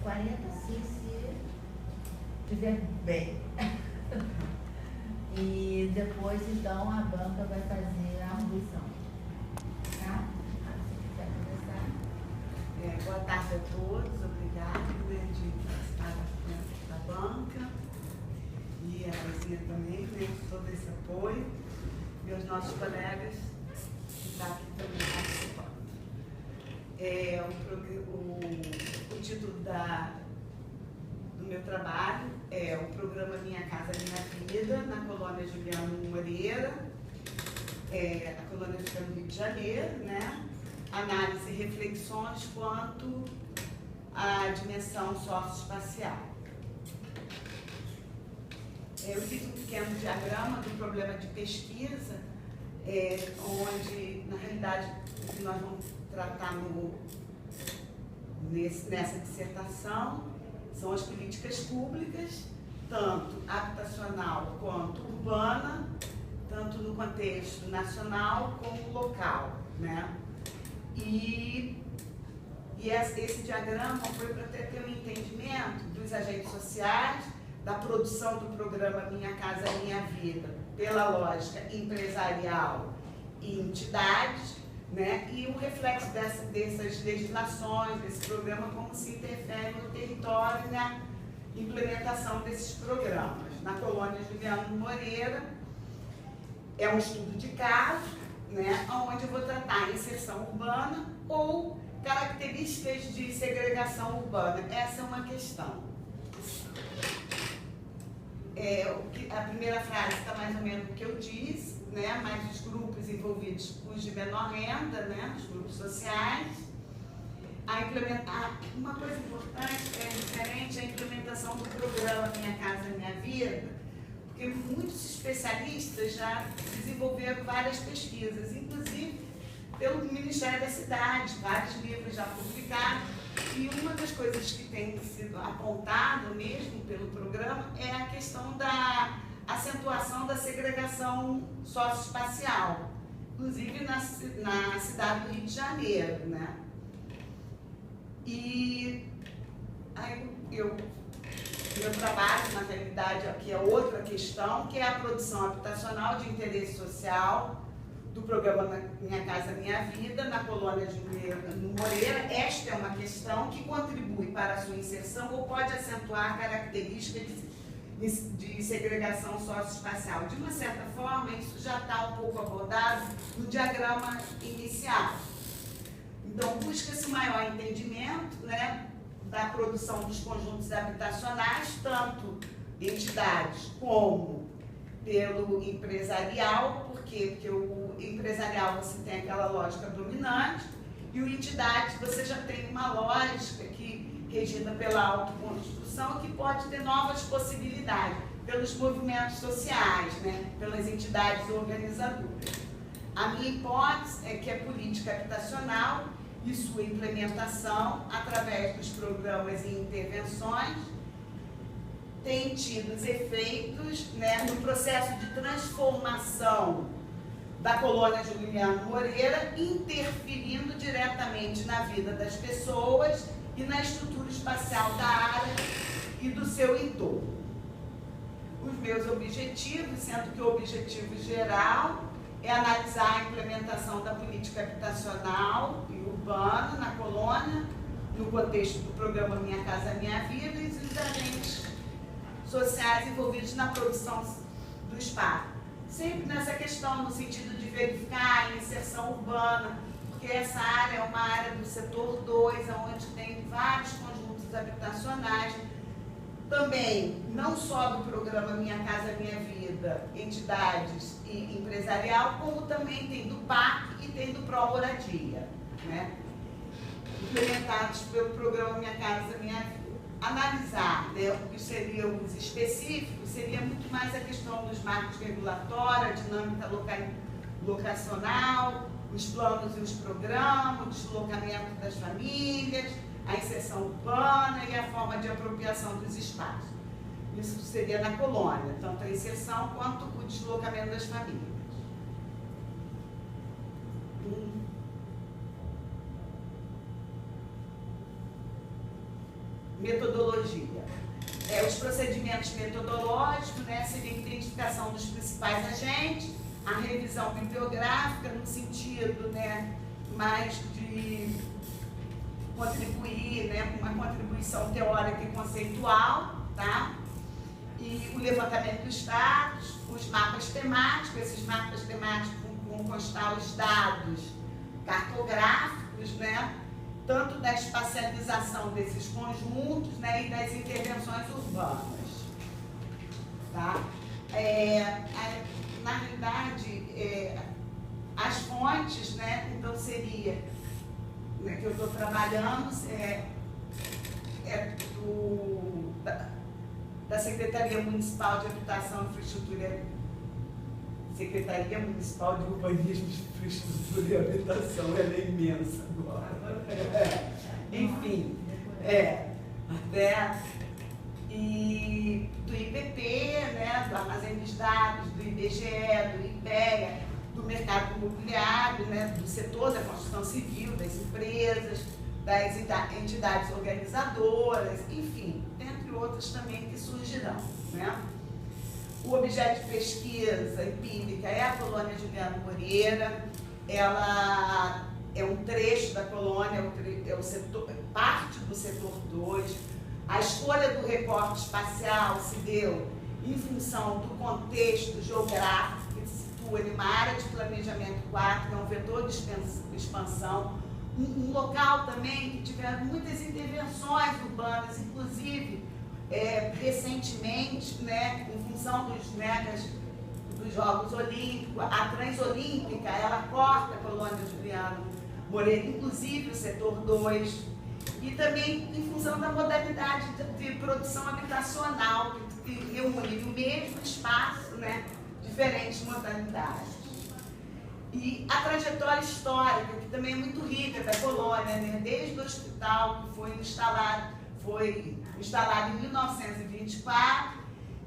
40 se estiver bem. E depois, então, a banca vai fazer a arguição. Tá? Se quiser começar. Boa tarde a todos, obrigada de participar da banca e a Luzinha também, por todo esse apoio, e os nossos colegas que estão aqui também participando. O título do meu trabalho é o programa Minha Casa Minha Vida, na colônia Juliano Moreira, a colônia fica no Rio de Janeiro, né? Análise e reflexões quanto à dimensão socioespacial. Eu fiz um pequeno diagrama do problema de pesquisa, onde, na realidade, o que nós vamos tratar nessa dissertação são as políticas públicas, tanto habitacional quanto urbana, tanto no contexto nacional como local, né? E esse diagrama foi para ter um entendimento dos agentes sociais, da produção do programa Minha Casa Minha Vida, pela lógica empresarial e entidades, né? E o reflexo dessas legislações, desse programa, como se interfere no território e na implementação desses programas. Na colônia Juliano Moreira, é um estudo de caso, né, onde eu vou tratar a inserção urbana ou características de segregação urbana. Essa é uma questão. A primeira frase está mais ou menos o que eu disse, né, mas os grupos envolvidos, os de menor renda, né, os grupos sociais. Uma coisa importante referente à implementação do programa Minha Casa Minha Vida, porque muitos especialistas já desenvolveram várias pesquisas, inclusive pelo Ministério da Cidade, vários livros já publicados, e uma das coisas que tem sido apontada mesmo pelo programa é a questão da acentuação da segregação socioespacial, inclusive na cidade do Rio de Janeiro, né? E aí meu trabalho, na realidade, aqui é outra questão, que é a produção habitacional de interesse social do programa Minha Casa Minha Vida, na colônia Juliano Moreira. Esta é uma questão que contribui para a sua inserção ou pode acentuar características de segregação socioespacial. De uma certa forma, isso já está um pouco abordado no diagrama inicial. Então, busca-se maior entendimento, né, da produção dos conjuntos habitacionais, tanto de entidades como pelo empresarial. Por quê? Porque o empresarial você tem aquela lógica dominante e o entidade você já tem uma lógica que regida pela autoconstrução, que pode ter novas possibilidades pelos movimentos sociais, né, pelas entidades organizadoras. A minha hipótese é que a política habitacional e sua implementação através dos programas e intervenções tem tido os efeitos, né, no processo de transformação da colônia Juliano Moreira, interferindo diretamente na vida das pessoas e na estrutura espacial da área e do seu entorno. Os meus objetivos, sendo que o objetivo geral é analisar a implementação da política habitacional e urbana na colônia, no contexto do programa Minha Casa Minha Vida, e os agentes sociais envolvidos na produção do espaço. Sempre nessa questão, no sentido de verificar a inserção urbana, porque essa área é uma área do setor 2, onde tem vários conjuntos habitacionais. Também, não só do programa Minha Casa Minha Vida, entidades e empresarial, como também tem do PAC e tem do Pró-Moradia, né? Implementados pelo programa Minha Casa Minha Vida. Analisar, né, o que seriam os específicos, seria muito mais a questão dos marcos regulatórios, a dinâmica locacional, os planos e os programas, o deslocamento das famílias, a inserção urbana e a forma de apropriação dos espaços. Isso seria na colônia, tanto a inserção quanto o deslocamento das famílias. metodologia. Os procedimentos metodológicos, né, seria a identificação dos principais agentes, a revisão bibliográfica no sentido, né, mais de contribuir, né, com uma contribuição teórica e conceitual, tá? E o levantamento dos dados, os mapas temáticos, esses mapas temáticos vão constar os dados cartográficos, né, tanto da espacialização desses conjuntos, né, e das intervenções urbanas, tá? Na realidade, as fontes, né, então seria, né, que eu estou trabalhando, da Secretaria Municipal de Habitação e Infraestrutura, Secretaria Municipal de Urbanismo, Infraestrutura e Habitação, ela é imensa agora. Enfim, e do IPP, né, do Armazém dos Dados, do IBGE, do IPEA, do mercado imobiliário, né, do setor da construção civil, das empresas, das entidades organizadoras, enfim, entre outras também que surgirão, né? O objeto de pesquisa empírica é a colônia Juliano Moreira, ela é um trecho da colônia, é o setor, parte do setor 2. A escolha do recorte espacial se deu em função do contexto geográfico que se situa em uma área de planejamento 4, que é um vetor de expansão, um local também que tiveram muitas intervenções urbanas, inclusive recentemente, né, em função dos Jogos Olímpicos, a Transolímpica, ela corta a colônia Juliano Moreira, inclusive o setor 2, e também em função da modalidade de produção habitacional, que reúne no mesmo espaço, né, diferentes modalidades. E a trajetória histórica, que também é muito rica da colônia, né, desde o hospital, que foi instalado em 1924,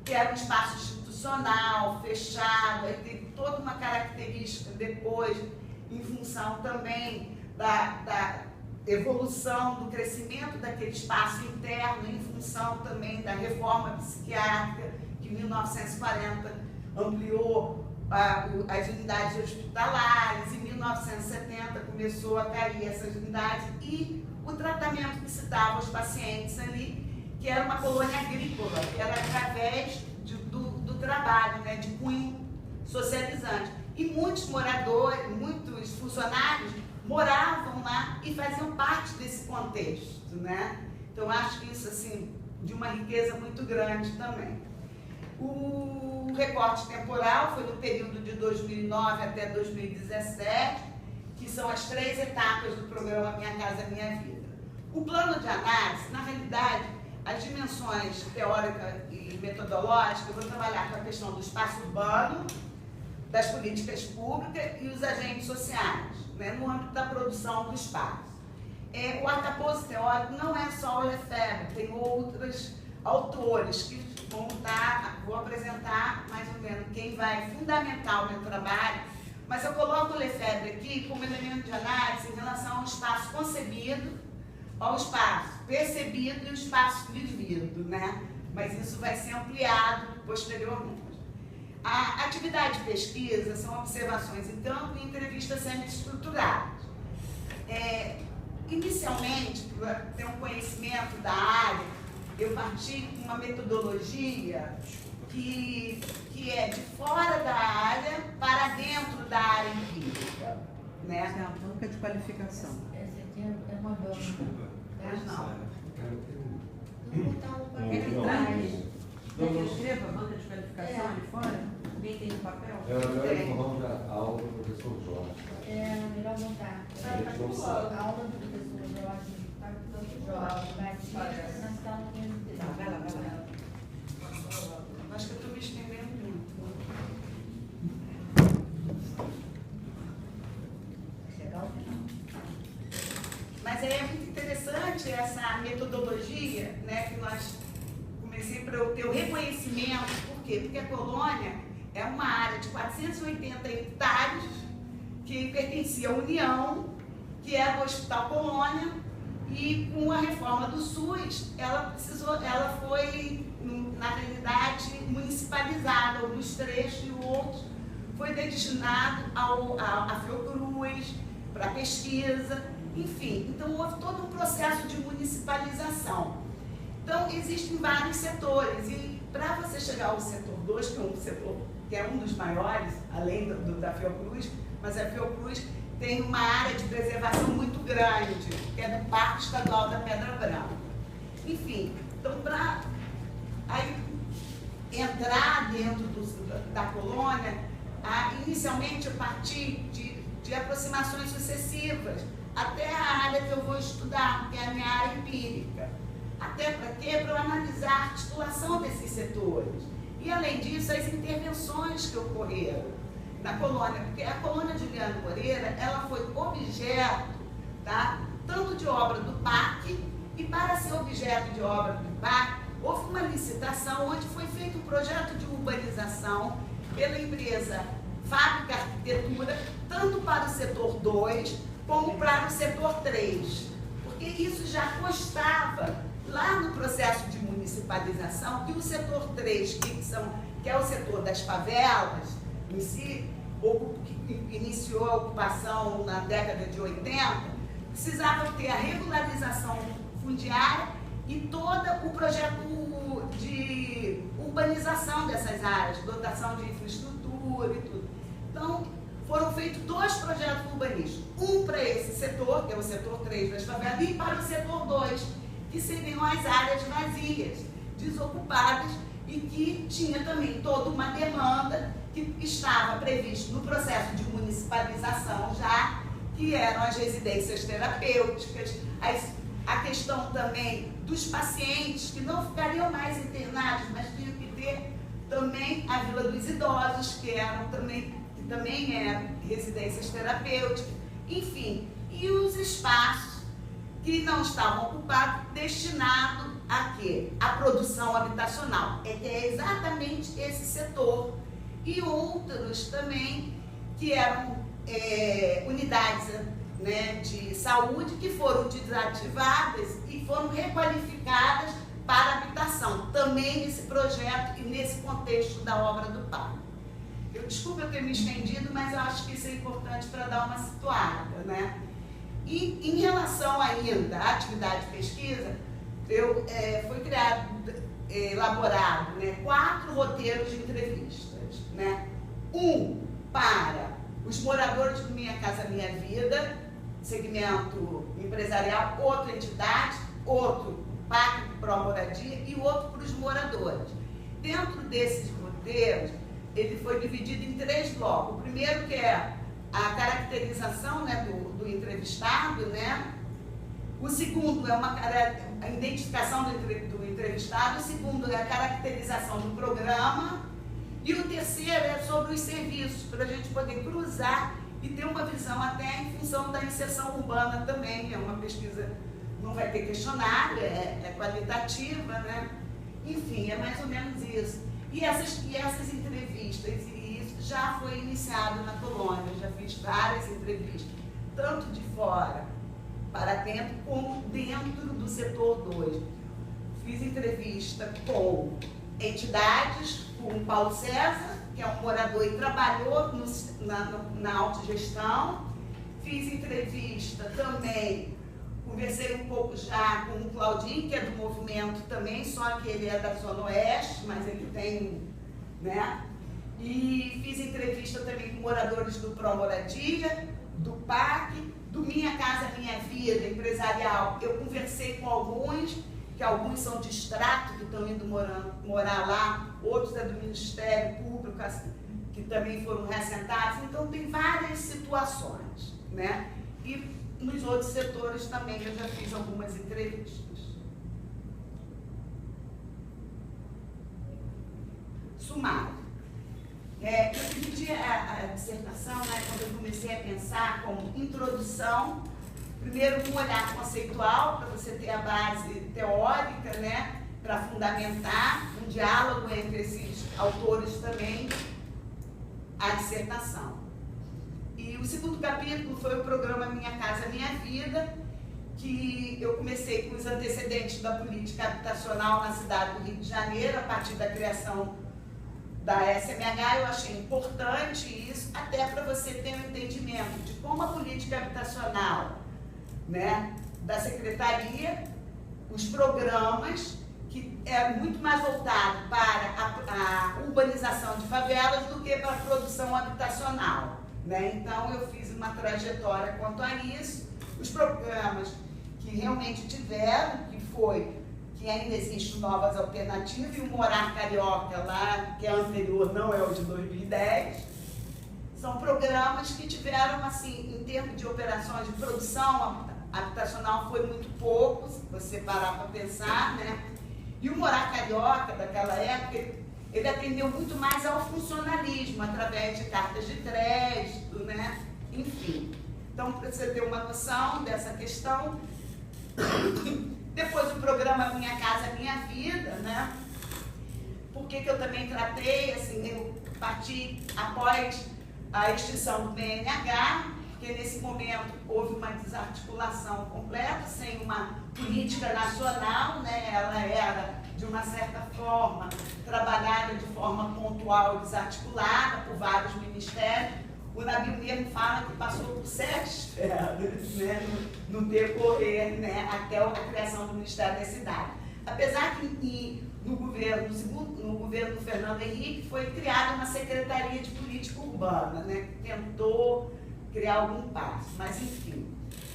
que era um espaço institucional, fechado, aí teve toda uma característica depois, em função também da evolução, do crescimento daquele espaço interno, em função também da reforma psiquiátrica, que em 1940 ampliou as unidades hospitalares, em 1970 começou a cair essas unidades, e o tratamento que se dava aos pacientes ali, que era uma colônia agrícola, que era através do trabalho, né, de cunho socializante. E muitos moradores, muitos funcionários moravam lá e faziam parte desse contexto, né? Então, acho que isso, assim, de uma riqueza muito grande também. O recorte temporal foi no período de 2009 até 2017, que são as 3 etapas do programa Minha Casa Minha Vida. O plano de análise, na realidade, as dimensões teórica e metodológica, eu vou trabalhar com a questão do espaço urbano, das políticas públicas e os agentes sociais, né, no âmbito da produção do espaço. O arcabouço teórico não é só o Lefebvre, tem outros autores que vou apresentar mais ou menos quem vai fundamentar o meu trabalho, mas eu coloco o Lefebvre aqui como elemento de análise em relação ao espaço concebido, ao espaço percebido e o espaço vivido, né? Mas isso vai ser ampliado posteriormente. A atividade de pesquisa são observações em campo e entrevistas semi-estruturadas. Inicialmente, para ter um conhecimento da área, eu parti com uma metodologia que é de fora da área para dentro da área empírica, né? Essa é a banca de qualificação. Essa aqui é uma banca. Mas não. Vou botar um papel Quer que atrás. Quer que eu escreva a banca de qualificação ali fora? Alguém tem no papel? Era melhor informar a aula do professor Jorge. Melhor botar. A gente não sabe. A aula do professor Jorge, tá com o professor Jorge, Batista, nós estamos tendo. Tá, vai lá. Acho que eu estou me estendendo muito. Chegar ao final. Mas é muito interessante essa metodologia, né, que nós comecei para eu ter o reconhecimento. Por quê? Porque a colônia é uma área de 480 hectares que pertencia à União, que era o Hospital Colônia, E com a reforma do SUS, ela foi, na realidade, municipalizada, alguns trechos e outros foi destinado à Fiocruz, para pesquisa, enfim. Então, houve todo um processo de municipalização. Então, existem vários setores, e para você chegar ao setor 2, que é um setor que é um dos maiores, além da Fiocruz, mas a Fiocruz tem uma área de preservação muito grande, que é do Parque Estadual da Pedra Branca. Enfim, então, para entrar dentro da colônia, inicialmente eu parti de aproximações sucessivas, até a área que eu vou estudar, que é a minha área empírica. Até para quê? Para eu analisar a articulação desses setores. E, além disso, as intervenções que ocorreram na colônia, porque a colônia Juliano Moreira, ela foi objeto, tá, tanto de obra do PAC, e para ser objeto de obra do PAC, houve uma licitação onde foi feito um projeto de urbanização pela empresa Fábrica Arquitetura, tanto para o setor 2 como para o setor 3, porque isso já constava lá no processo de municipalização que o setor 3, que é o setor das favelas, em si, que iniciou a ocupação na década de 80, precisava ter a regularização fundiária e todo o projeto de urbanização dessas áreas, dotação de infraestrutura e tudo. Então, foram feitos 2 projetos urbanísticos, um para esse setor, que é o setor 3 das favelas, e para o setor 2, que seriam as áreas vazias, desocupadas, e que tinha também toda uma demanda que estava prevista no processo de municipalização já, que eram as residências terapêuticas, a questão também dos pacientes que não ficariam mais internados, mas tinham que ter também a Vila dos Idosos, que também eram residências terapêuticas, enfim, e os espaços que não estavam ocupados, destinados a quê? A produção habitacional, que é exatamente esse setor, e outros também que eram unidades, né, de saúde que foram desativadas e foram requalificadas para habitação, também nesse projeto e nesse contexto da obra do PAC. Desculpa eu ter me estendido, mas eu acho que isso é importante para dar uma situada, né? E em relação ainda à atividade de pesquisa, foi elaborado, né, 4 roteiros de entrevistas, né? Um para os moradores do Minha Casa Minha Vida, segmento empresarial, outra entidade, outro Pacto Pro Moradia e outro para os moradores. Dentro desses roteiros, ele foi dividido em 3 blocos. O primeiro, que é a caracterização, né, do entrevistado, né? O segundo é a identificação do entrevistado. O segundo é a caracterização do programa. E o terceiro é sobre os serviços, para a gente poder cruzar e ter uma visão até em função da inserção urbana também. É uma pesquisa, não vai ter questionário, é qualitativa, né? Enfim, é mais ou menos isso. E essas entrevistas, e isso já foi iniciado na colônia, eu já fiz várias entrevistas, tanto de fora para dentro, como dentro do setor 2. Fiz entrevista com entidades, com o Paulo César, que é um morador e trabalhou na autogestão. Fiz entrevista também, conversei um pouco já com o Claudinho, que é do movimento também, só que ele é da Zona Oeste, mas ele tem, né? E fiz entrevista também com moradores do Pro Moradia, do PAC, do Minha Casa Minha Vida, empresarial. Eu conversei com alguns, que alguns são de extrato, que estão indo morar lá, outros é do Ministério Público, que também foram reassentados. Então, tem várias situações, né? E nos outros setores também eu já fiz algumas entrevistas. Sumário. Eu dividi a dissertação, né, quando eu comecei a pensar como introdução, primeiro com um olhar conceitual, para você ter a base teórica, né, para fundamentar um diálogo entre esses autores também, a dissertação. E o segundo capítulo foi o programa Minha Casa Minha Vida, que eu comecei com os antecedentes da política habitacional na cidade do Rio de Janeiro, a partir da criação da SMH. Eu achei importante isso, até para você ter um entendimento de como a política habitacional, né, da Secretaria, os programas, que é muito mais voltado para a urbanização de favelas do que para a produção habitacional, né? Então, eu fiz uma trajetória quanto a isso. Os programas que realmente tiveram, que ainda existe Novas Alternativas, e o Morar Carioca lá, que é anterior, não é o de 2010, são programas que tiveram, assim, em termos de operações de produção habitacional, foi muito pouco, se você parar para pensar, né? E o Morar Carioca, daquela época, ele atendeu muito mais ao funcionalismo, através de cartas de crédito, né? Enfim. Então, para você ter uma noção dessa questão, depois o programa Minha Casa Minha Vida, né? Por que eu também tratei, assim, eu parti após a extinção do BNH, porque nesse momento houve uma desarticulação completa, sem uma política nacional, né? Ela era, de uma certa forma, trabalhada de forma pontual e desarticulada por vários ministérios. O Nabil mesmo fala que passou por 7 esferas, né? No decorrer, né? Até a criação do Ministério da Cidade. Apesar que no governo do Fernando Henrique foi criada uma Secretaria de Política Urbana, né? Que tentou criar algum passo, mas enfim.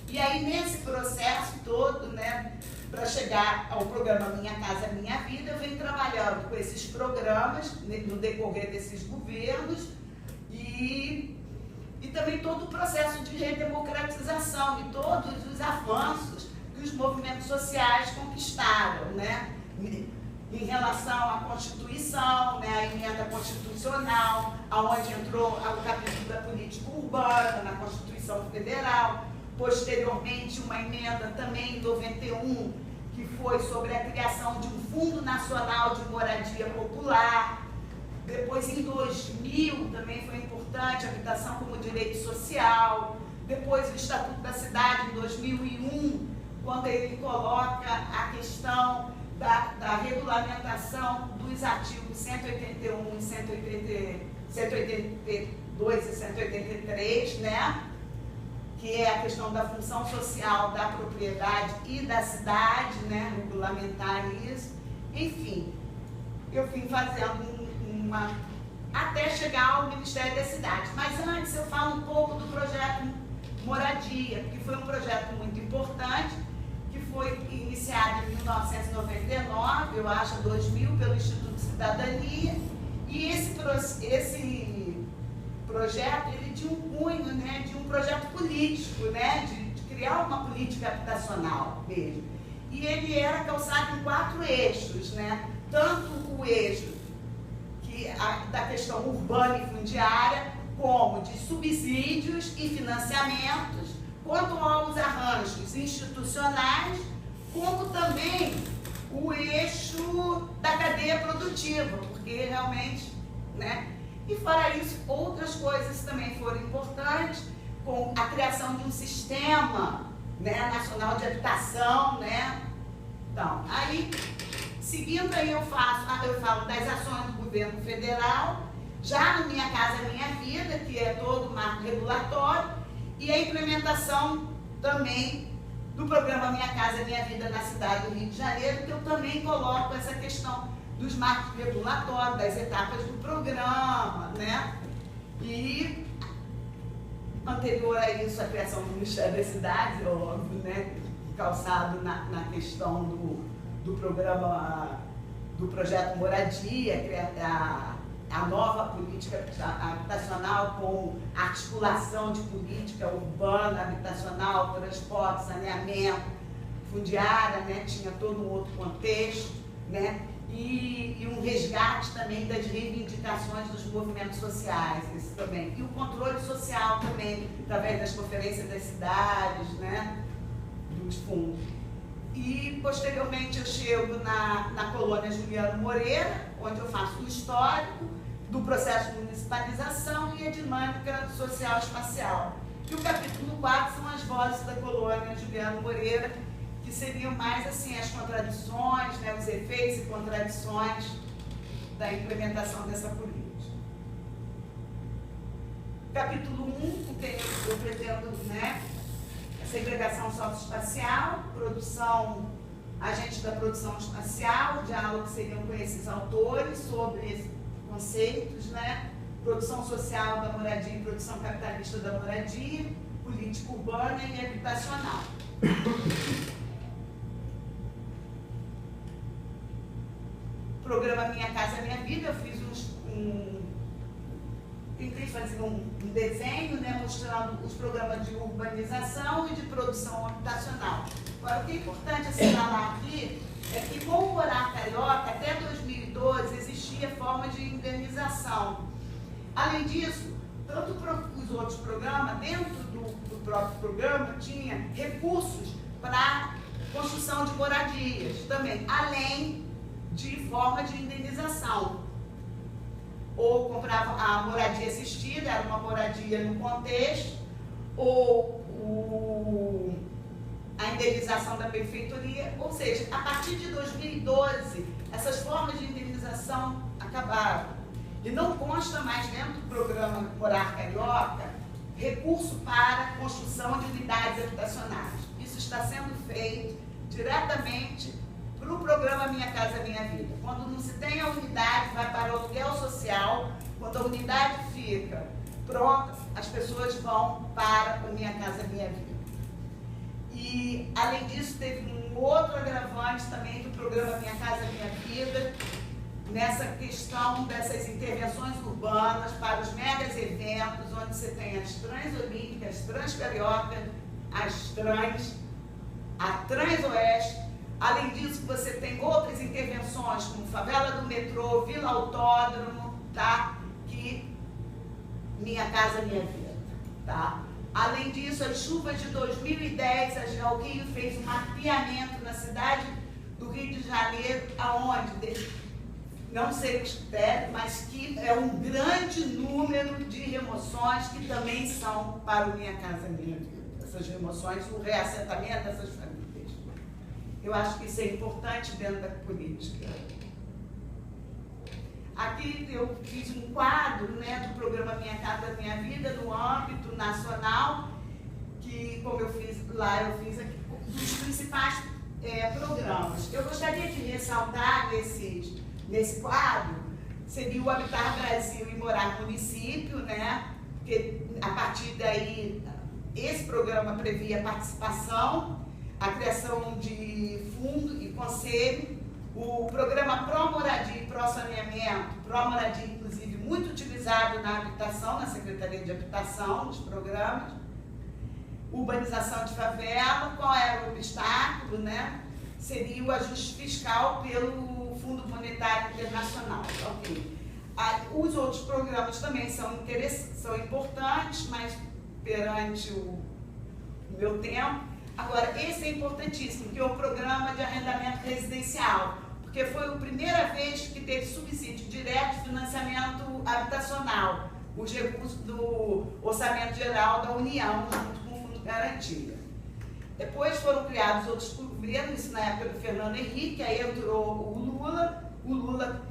E aí, nesse processo todo, né, para chegar ao programa Minha Casa Minha Vida, eu venho trabalhando com esses programas no decorrer desses governos e também todo o processo de redemocratização e todos os avanços que os movimentos sociais conquistaram, né, em relação à Constituição, né, a emenda constitucional, aonde entrou o capítulo da política urbana na Constituição Federal, posteriormente uma emenda também em 91, que foi sobre a criação de um Fundo Nacional de Moradia Popular. Depois, em 2000, também foi importante a habitação como direito social. Depois, o Estatuto da Cidade, em 2001, quando ele coloca a questão da regulamentação dos artigos 181 e 182 e 183, né? Que é a questão da função social da propriedade e da cidade, né? Regulamentar isso. Enfim, eu vim fazendo até chegar ao Ministério das Cidades. Mas antes eu falo um pouco do projeto Moradia, que foi um projeto muito importante, que foi iniciado em 1999, eu acho, 2000, pelo Instituto Cidadania, e esse projeto, ele tinha um cunho, né, de um projeto político, né, de criar uma política habitacional mesmo. E ele era calçado em 4 eixos, né, tanto o eixo da questão urbana e fundiária, como de subsídios e financiamentos, quanto aos arranjos institucionais, como também o eixo da cadeia produtiva, porque realmente, né? E fora isso, outras coisas também foram importantes, com a criação de um sistema, né, nacional de habitação, né? Então, aí, seguindo aí eu falo das ações do governo federal, já no Minha Casa Minha Vida, que é todo o marco regulatório, e a implementação também do programa Minha Casa Minha Vida na cidade do Rio de Janeiro, que eu também coloco essa questão dos marcos regulatórios, das etapas do programa, né? E anterior a isso, a criação do Ministério das Cidades, óbvio, né? Calçado na questão do programa, do projeto Moradia, a nova política habitacional com articulação de política urbana, habitacional, transporte, saneamento, fundiária, né? Tinha todo um outro contexto, né? E um resgate também das reivindicações dos movimentos sociais, isso também. E o controle social também, através das conferências das cidades, né? Dos fundos. E, posteriormente, eu chego na colônia Juliano Moreira, onde eu faço o histórico do processo de municipalização e a dinâmica social espacial. E o capítulo 4 são as vozes da colônia Juliano Moreira, que seriam mais assim as contradições, né, os efeitos e contradições da implementação dessa política. Capítulo 1, porque eu pretendo, né, a segregação socioespacial, produção, agentes da produção espacial, diálogo que seriam com esses autores sobre esses conceitos, né, produção social da moradia e produção capitalista da moradia, política urbana e habitacional. Programa Minha Casa Minha Vida, eu fiz tentei fazer um desenho, né, mostrando os programas de urbanização e de produção habitacional. Agora, o que é importante assinalar aqui é que com o Morar Carioca, até 2012, existia forma de indenização. Além disso, tanto os outros programas, dentro do próprio programa, tinha recursos para construção de moradias também, além de forma de indenização. Ou comprava a moradia assistida, era uma moradia no contexto, ou a indenização da benfeitoria, ou seja, a partir de 2012, essas formas de indenização acabaram. E não consta mais dentro do programa Morar Carioca recurso para construção de unidades habitacionais. Isso está sendo feito diretamente para o programa Minha Casa Minha Vida. Quando não se tem a unidade, vai para o aluguel social. Quando a unidade fica pronta, as pessoas vão para o Minha Casa Minha Vida. E, além disso, teve um outro agravante também do programa Minha Casa Minha Vida, nessa questão dessas intervenções urbanas para os megas eventos, onde você tem as transolímpicas, as transcarioca, a transoeste. Além disso, você tem outras intervenções, como Favela do Metrô, Vila Autódromo, tá? Que Minha Casa Minha Vida, tá? Além disso, as chuvas de 2010, a Geoguinho fez um mapeamento na cidade do Rio de Janeiro, aonde, não sei os critérios, mas que é um grande número de remoções que também são para o Minha Casa Minha Vida. Essas remoções, o reassentamento dessas famílias. Eu acho que isso é importante dentro da política. Aqui eu fiz um quadro, né, do programa Minha Casa Minha Vida no âmbito nacional, que, como eu fiz lá, eu fiz aqui dos principais programas. Eu gostaria de ressaltar nesse quadro, seria o Habitar Brasil e Morar Município, né, porque a partir daí esse programa previa participação, a criação de fundo e conselho, o programa Pró-Moradia e Pró-Saneamento, Pró-Moradia, inclusive, muito utilizado na habitação, na Secretaria de Habitação, nos programas, urbanização de favela, qual era o obstáculo, né? Seria o ajuste fiscal pelo Fundo Monetário Internacional. Okay. Os outros programas também são importantes, mas perante o meu tempo. Agora, esse é importantíssimo, que é o programa de arrendamento residencial, porque foi a primeira vez que teve subsídio direto de financiamento habitacional, os recursos do Orçamento Geral da União, junto com o Fundo de Garantia. Depois foram criados outros governos, isso na época do Fernando Henrique, aí entrou o Lula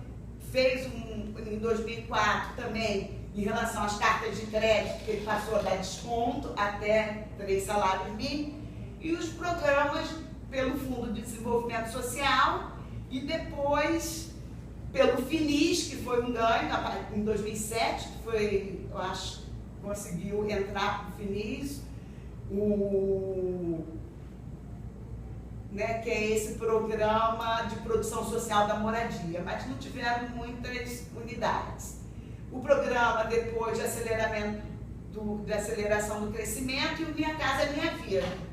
fez em 2004 também, em relação às cartas de crédito, que ele passou a dar desconto até 3 salários mínimos, e os programas pelo Fundo de Desenvolvimento Social e depois pelo FINIS, que foi um ganho em 2007, que foi, eu acho, conseguiu entrar para o FINIS, né, que é esse programa de produção social da moradia, mas não tiveram muitas unidades. O programa depois de aceleração do crescimento e o Minha Casa Minha Vida.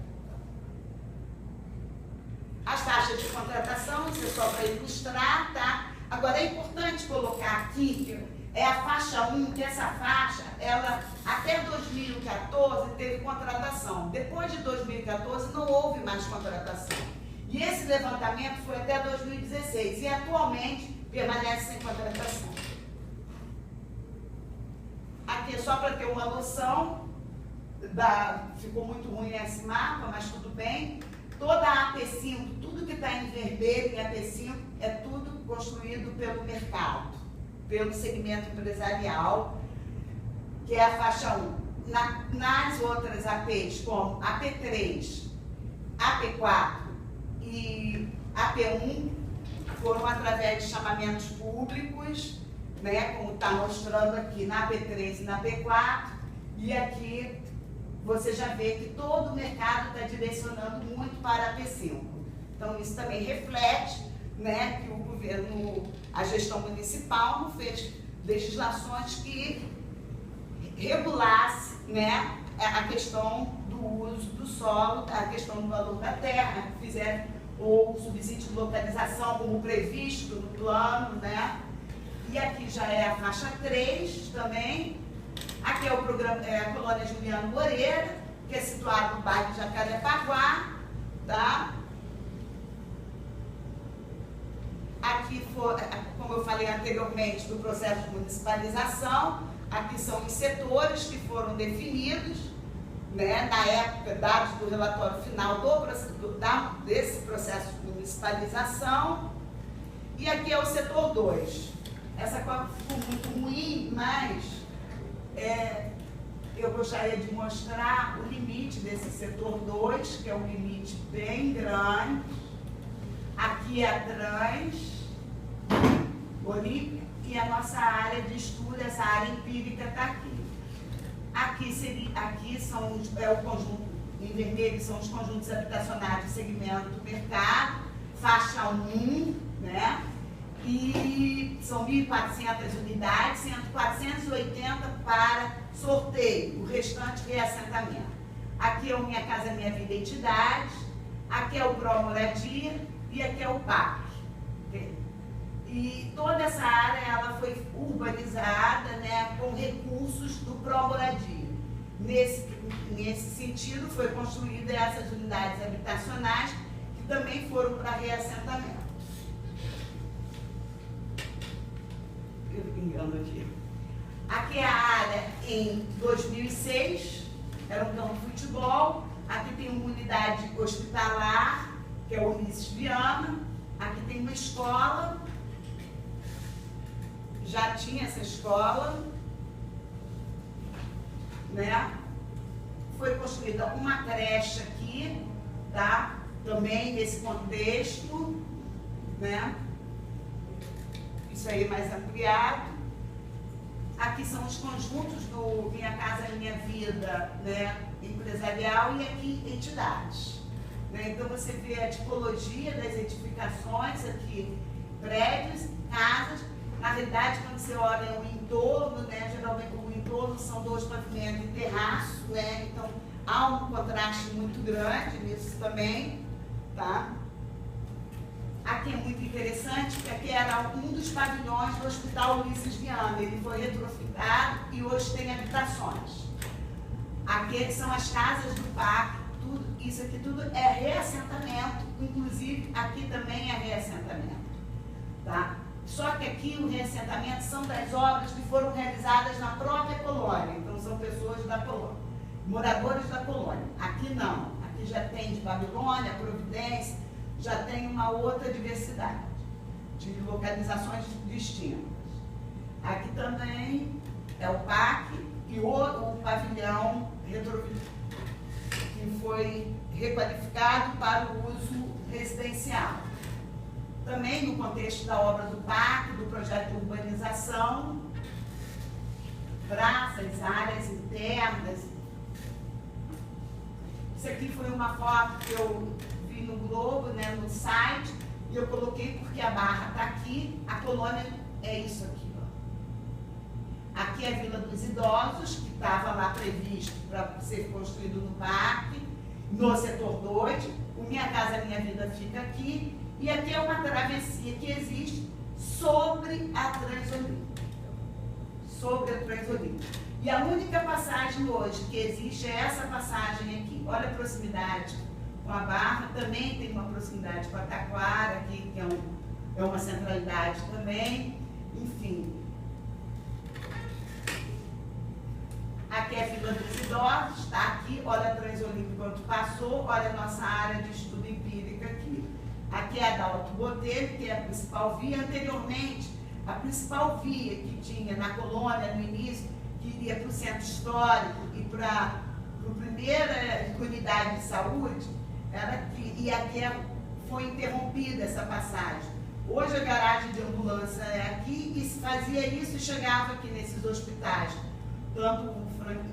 As taxas de contratação, isso é só para ilustrar, tá? Agora, é importante colocar aqui que é a faixa 1, que essa faixa, ela até 2014 teve contratação. Depois de 2014 não houve mais contratação. E esse levantamento foi até 2016 e atualmente permanece sem contratação. Aqui é só para ter uma noção, ficou muito ruim esse mapa, mas tudo bem. Toda a AP5, tudo que está em vermelho em AP5 é tudo construído pelo mercado, pelo segmento empresarial, que é a faixa 1. Nas outras APs, como AP3, AP4 e AP1, foram através de chamamentos públicos, né, como está mostrando aqui na AP3 e na AP4, e aqui você já vê que todo o mercado está direcionando muito para a AP5. Então, isso também reflete, né, que o governo, a gestão municipal não fez legislações que regulasse, né, a questão do uso do solo, a questão do valor da terra, fizeram ou subsídio de localização como previsto no plano, né? E aqui já é a faixa 3 também. Aqui é o programa, a colônia Juliano Moreira, que é situado no bairro Jacarepaguá, tá? Aqui foi, como eu falei anteriormente, do processo de municipalização. Aqui são os setores que foram definidos, né, na época, dados do relatório final desse processo de municipalização. E aqui é o setor 2. Essa cor ficou muito ruim, mas eu gostaria de mostrar o limite desse setor 2, que é um limite bem grande. Aqui é a Trans Olímpia e a nossa área de estudo, essa área empírica está aqui. Aqui são o conjunto, em vermelho são os conjuntos habitacionais do segmento mercado, faixa 1, né? E são 1.400 unidades, sendo 480 para sorteio, o restante reassentamento. Aqui é o Minha Casa Minha Vida Entidade, aqui é o Pro Moradia e aqui é o PAC. E toda essa área ela foi urbanizada, né, com recursos do Pro Moradia. Nesse sentido, foi construída essas unidades habitacionais que também foram para reassentamento. Eu me engano aqui. Aqui é a área em 2006, era um campo de futebol. Aqui tem uma unidade hospitalar, que é o Ulisses Viana. Aqui tem uma escola. Já tinha essa escola, né? Foi construída uma creche aqui, tá? Também nesse contexto, né? Isso aí mais ampliado. Aqui são os conjuntos do Minha Casa Minha Vida, né, empresarial, e aqui entidades. Né? Então você vê a tipologia das edificações aqui, prédios, casas. Na realidade, quando você olha o entorno, né, geralmente o entorno são 2 pavimentos e terraço, né? Então há um contraste muito grande nisso também, tá? Aqui é muito interessante, porque aqui era um dos pavilhões do Hospital Ulisses Viana. Ele foi retrofitado e hoje tem habitações. Aqui são as casas do parque, tudo, isso aqui tudo é reassentamento, inclusive aqui também é reassentamento, tá? Só que aqui o reassentamento são das obras que foram realizadas na própria colônia. Então são pessoas da colônia, moradores da colônia. Aqui não, aqui já tem de Babilônia, Providência, já tem uma outra diversidade de localizações distintas. Aqui também é o PAC e o pavilhão que foi requalificado para o uso residencial. Também no contexto da obra do PAC, do projeto de urbanização, praças, áreas internas. Isso aqui foi uma foto que eu vi no Globo, né, no site, e eu coloquei porque a barra está aqui, a colônia é isso aqui. Ó. Aqui é a Vila dos Idosos, que estava lá previsto para ser construído no parque, no setor 2. O Minha Casa Minha Vida fica aqui. E aqui é uma travessia que existe sobre a Transolímpica. Sobre a Transolímpica. E a única passagem hoje que existe é essa passagem aqui. Olha a proximidade com a Barra, também tem uma proximidade com a Taquara, aqui, que é uma centralidade também. Enfim. Aqui é a Vila dos idosos, está aqui, olha a Transolímpica quanto passou, olha a nossa área de estudo empírica aqui. Aqui é a da Otto Botelho, que é a principal via. Anteriormente, a principal via que tinha na colônia, no início, que iria para o centro histórico e para a primeira unidade de saúde, era aqui, e aqui foi interrompida essa passagem. Hoje a garagem de ambulância é aqui e se fazia isso e chegava aqui nesses hospitais, tanto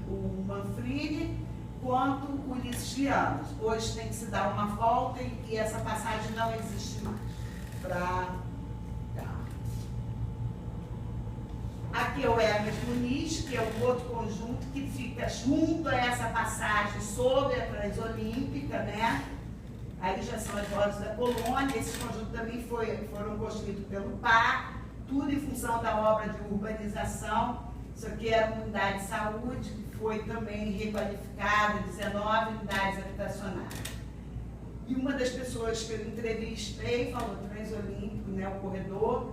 o Manfrini quanto o Ulisses Vianos. Hoje tem que se dar uma volta e essa passagem não existe mais. Aqui é o Hermes Muniz, que é um outro conjunto que fica junto a essa passagem sobre a Transolímpica, né? Aí já são as rodas da colônia. Esse conjunto também foram construídos pelo PAC, tudo em função da obra de urbanização. Isso aqui era uma unidade de saúde, que foi também requalificada, 19 unidades habitacionais. E uma das pessoas que eu entrevistei falou Transolímpico, né, o corredor,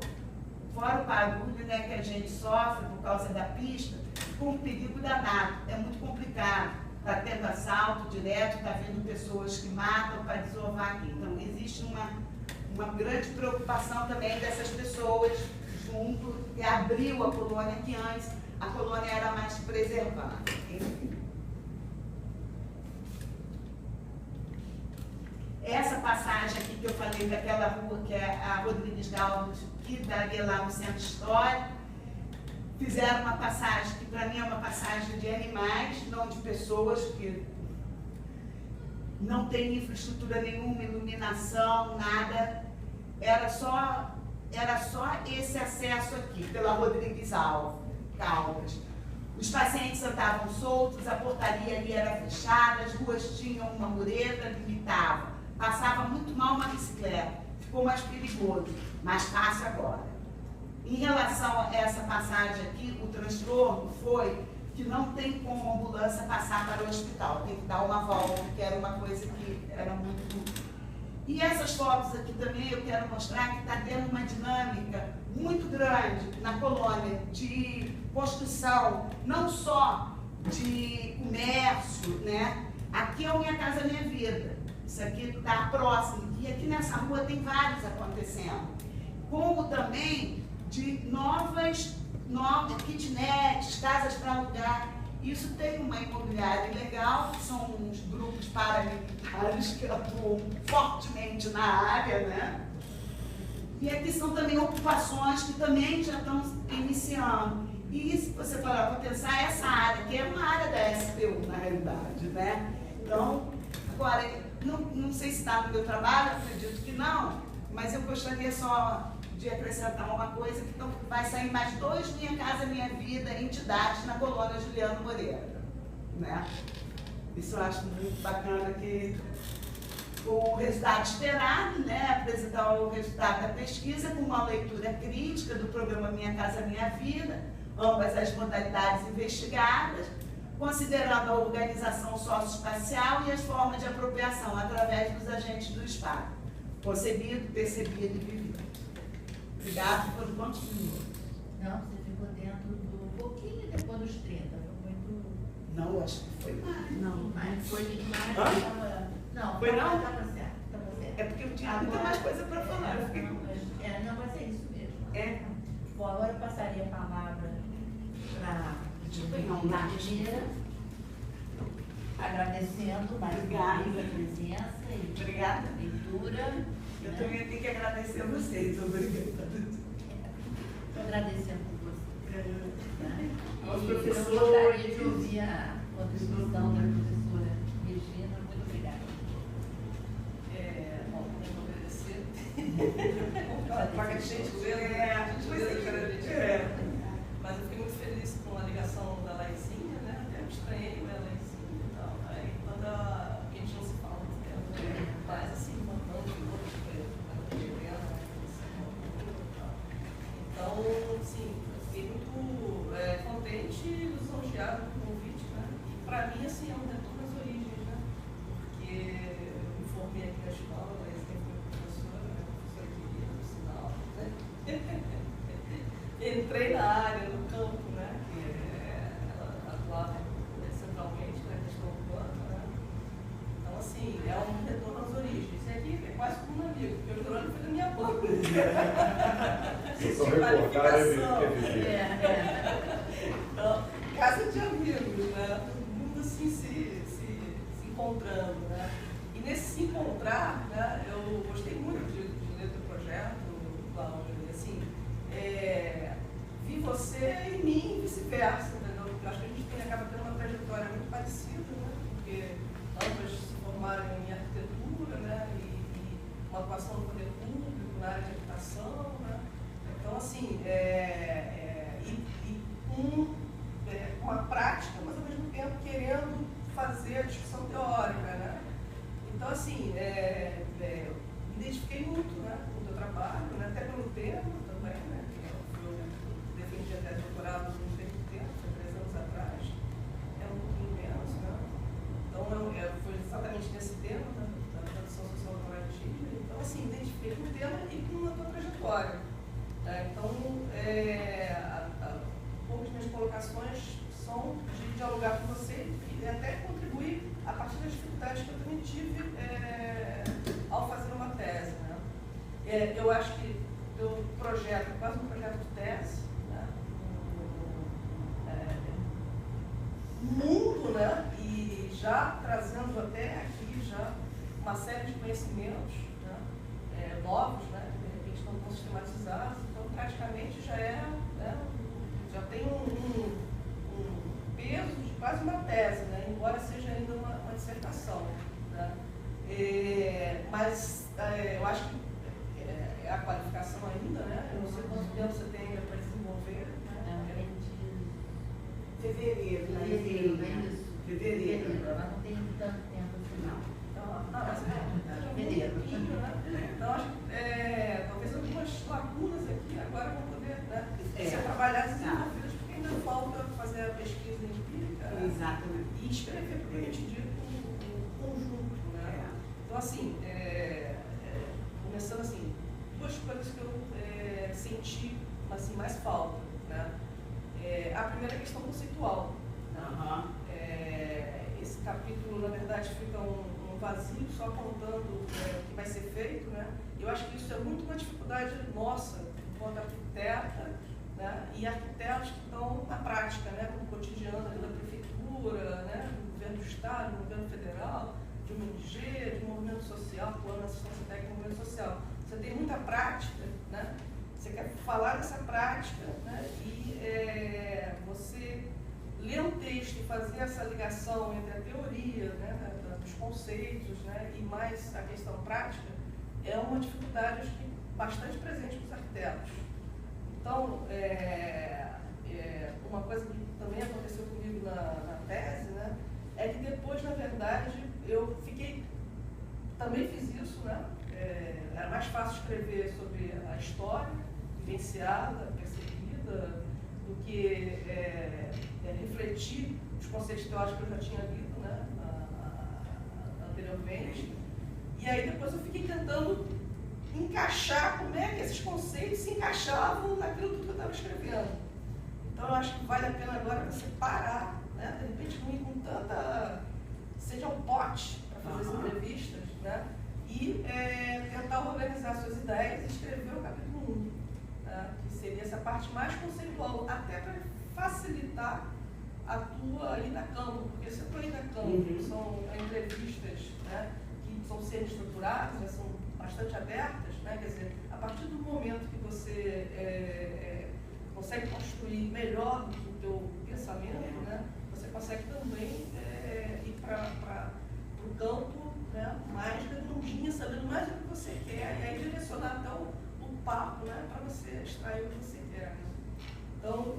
fora o barulho, né, que a gente sofre por causa da pista, com um perigo danado, é muito complicado. Está tendo assalto direto, está vendo pessoas que matam para desovar aqui. Então, existe uma grande preocupação também dessas pessoas junto, que abriu a colônia, que antes a colônia era mais preservada. Enfim. Essa passagem aqui que eu falei daquela rua, que é a Rodrigues Galvez, que daria lá no centro histórico, fizeram uma passagem que para mim é uma passagem de animais, não de pessoas, que não tem infraestrutura nenhuma, iluminação, nada. Era só esse acesso aqui, pela Rodrigues Galvez. Os pacientes andavam soltos, a portaria ali era fechada, as ruas tinham uma mureta, limitava. Passava muito mal uma bicicleta, ficou mais perigoso, mais fácil agora. Em relação a essa passagem aqui, o transtorno foi que não tem como a ambulância passar para o hospital, tem que dar uma volta, que era uma coisa que era muito... E essas fotos aqui também eu quero mostrar que está tendo uma dinâmica muito grande na colônia de construção, não só de comércio, né? Aqui é o Minha Casa Minha Vida, isso aqui está próximo, e aqui nessa rua tem vários acontecendo, como também de novas kitnets, casas para alugar. Isso tem uma imobiliária legal, que são uns grupos paramilitares que atuam fortemente na área, né? E aqui são também ocupações que também já estão iniciando. E se você parar para pensar, essa área aqui é uma área da SPU, na realidade, né? Então, agora, não sei se está no meu trabalho, acredito que não, mas eu gostaria só de acrescentar uma coisa, que então vai sair mais 2 Minha Casa Minha Vida entidades na colônia Juliano Moreira, né? Isso eu acho muito bacana, que o resultado esperado, né, apresentar o resultado da pesquisa com uma leitura crítica do programa Minha Casa Minha Vida, ambas as modalidades investigadas, considerando a organização socioespacial e as formas de apropriação através dos agentes do espaço, concebido, percebido e vivido. Obrigado por quantos minutos? Não, você ficou dentro do pouquinho depois dos 30. Foi muito. Não, eu acho que foi mais. Não, mas foi demais. Hã? Não, foi não? Estava certo, estava certo. É porque eu tinha muita mais coisa para falar. Eu fiquei... Não, mas é isso mesmo. É. Bom, agora eu passaria a palavra para a Regina, agradecendo mais uma vez a presença e Obrigada. a leitura. Eu também tenho que agradecer a vocês. Obrigada. Estou agradecendo por você. Né? Aos E professores. eu gostaria de ouvir a contribuição da professora Regina. Muito obrigada. Bom, tenho que agradecer. Paga de gente, mas eu fiquei muito feliz com a ligação da Laizinha, né? Eu estranhei com a Laizinha e tal. Aí quando a gente não se fala muito tempo, faz assim, um montão de outras coisas. Então, sim, eu fiquei muito contente e lisonjeado com o convite, né? E para mim, assim, é um retorno às origens, né? Porque eu me formei aqui na escola, a Laizinha foi professora, né? Professora querida, por sinal, né? Entrei na área, no campo, né? Que ela atuava centralmente alguma coisa. Vocês são reportagens de Então, casa de amigos, né? Todo mundo assim se encontrando, né? E nesse se encontrar, né, eu gostei muito de ler o teu projeto, Cláudio, assim, vi você em mim e vice-versa, entendeu? Porque eu acho que a gente acaba tendo uma trajetória muito parecida, né? Porque ambas se formaram em arquitetura, né? E uma atuação no poder público, na área de habitação, né? Então, assim, com uma prática, mas ao mesmo tempo querendo fazer a discussão teórica, né? Então, assim, me identifiquei muito, né, com o teu trabalho, né, até pelo tema também, né? Eu defendi até doutorado no tempo, foi 3 anos atrás, um pouquinho menos, né? Então, foi exatamente nesse tema, né, da tradução social do Maravilha. Então, assim, me identifiquei com o tema e com a tua trajetória. Então, poucas minhas colocações são de dialogar com você e até contribuir a partir das dificuldades que eu também tive ao fazer uma tese, né? Eu acho que o teu projeto é quase um projeto de tese, né? Mundo, né? E já trazendo até aqui já uma série de conhecimentos, né? Novos, né? De repente não estão sistematizados, então praticamente já né? Já tem um peso de quase uma tese, né? Embora seja ainda uma dissertação, né? Mas eu acho que é a qualificação ainda, né? Eu não sei quanto tempo você tem para desenvolver, né? Fevereiro, né? Fevereiro. Mas não tem tanto tempo assim, não. Então, mas é um pouquinho, né? Então, acho que talvez algumas lacunas aqui agora vão poder, né, ser trabalhadas e desenvolvidas, porque ainda falta fazer a pesquisa empírica, né? Exatamente. E escrever propriamente dito um conjunto, né? Então, assim, começando assim, 2 coisas que eu senti assim, mais falta, né? A primeira é a questão conceitual. Esse capítulo, na verdade, fica um vazio, só apontando o que vai ser feito, né? Eu acho que isso é muito uma dificuldade nossa, enquanto arquiteta, né? E arquitetos que estão na prática, né? No cotidiano ali da prefeitura, né? Do governo do estado, do governo federal, de uma ONG, de um movimento social, atuando na assistência técnica do movimento social. Você tem muita prática, né? Você quer falar dessa prática, né? E você ler um texto e fazer essa ligação entre a teoria, né, dos conceitos, né, e mais a questão prática, é uma dificuldade, acho que, bastante presente para os arquitetos. Então, uma coisa que também aconteceu comigo na tese, né, é que depois, na verdade, eu também fiz isso, né, era mais fácil escrever sobre a história, vivenciada, percebida, do que refletir os conceitos teóricos que eu já tinha lido, né, anteriormente. E aí depois eu fiquei tentando encaixar como é que esses conceitos se encaixavam naquilo tudo que eu estava escrevendo. Então eu acho que vale a pena agora você parar, né, de repente não ir com tanta sede ao pote para fazer as entrevistas, né, e tentar organizar suas ideias e escrever o capítulo 1. Que seria essa parte mais conceitual, até para facilitar a tua ida a campo, porque se a tua ida a campo são entrevistas, né, que são semi-estruturadas, já são bastante abertas, né, quer dizer, a partir do momento que você consegue construir melhor o teu pensamento, né, você consegue também ir para o campo, né, mais redondinho, sabendo mais do que você quer, e aí direcionar até o papo, né, para você extrair o que você quer. Então,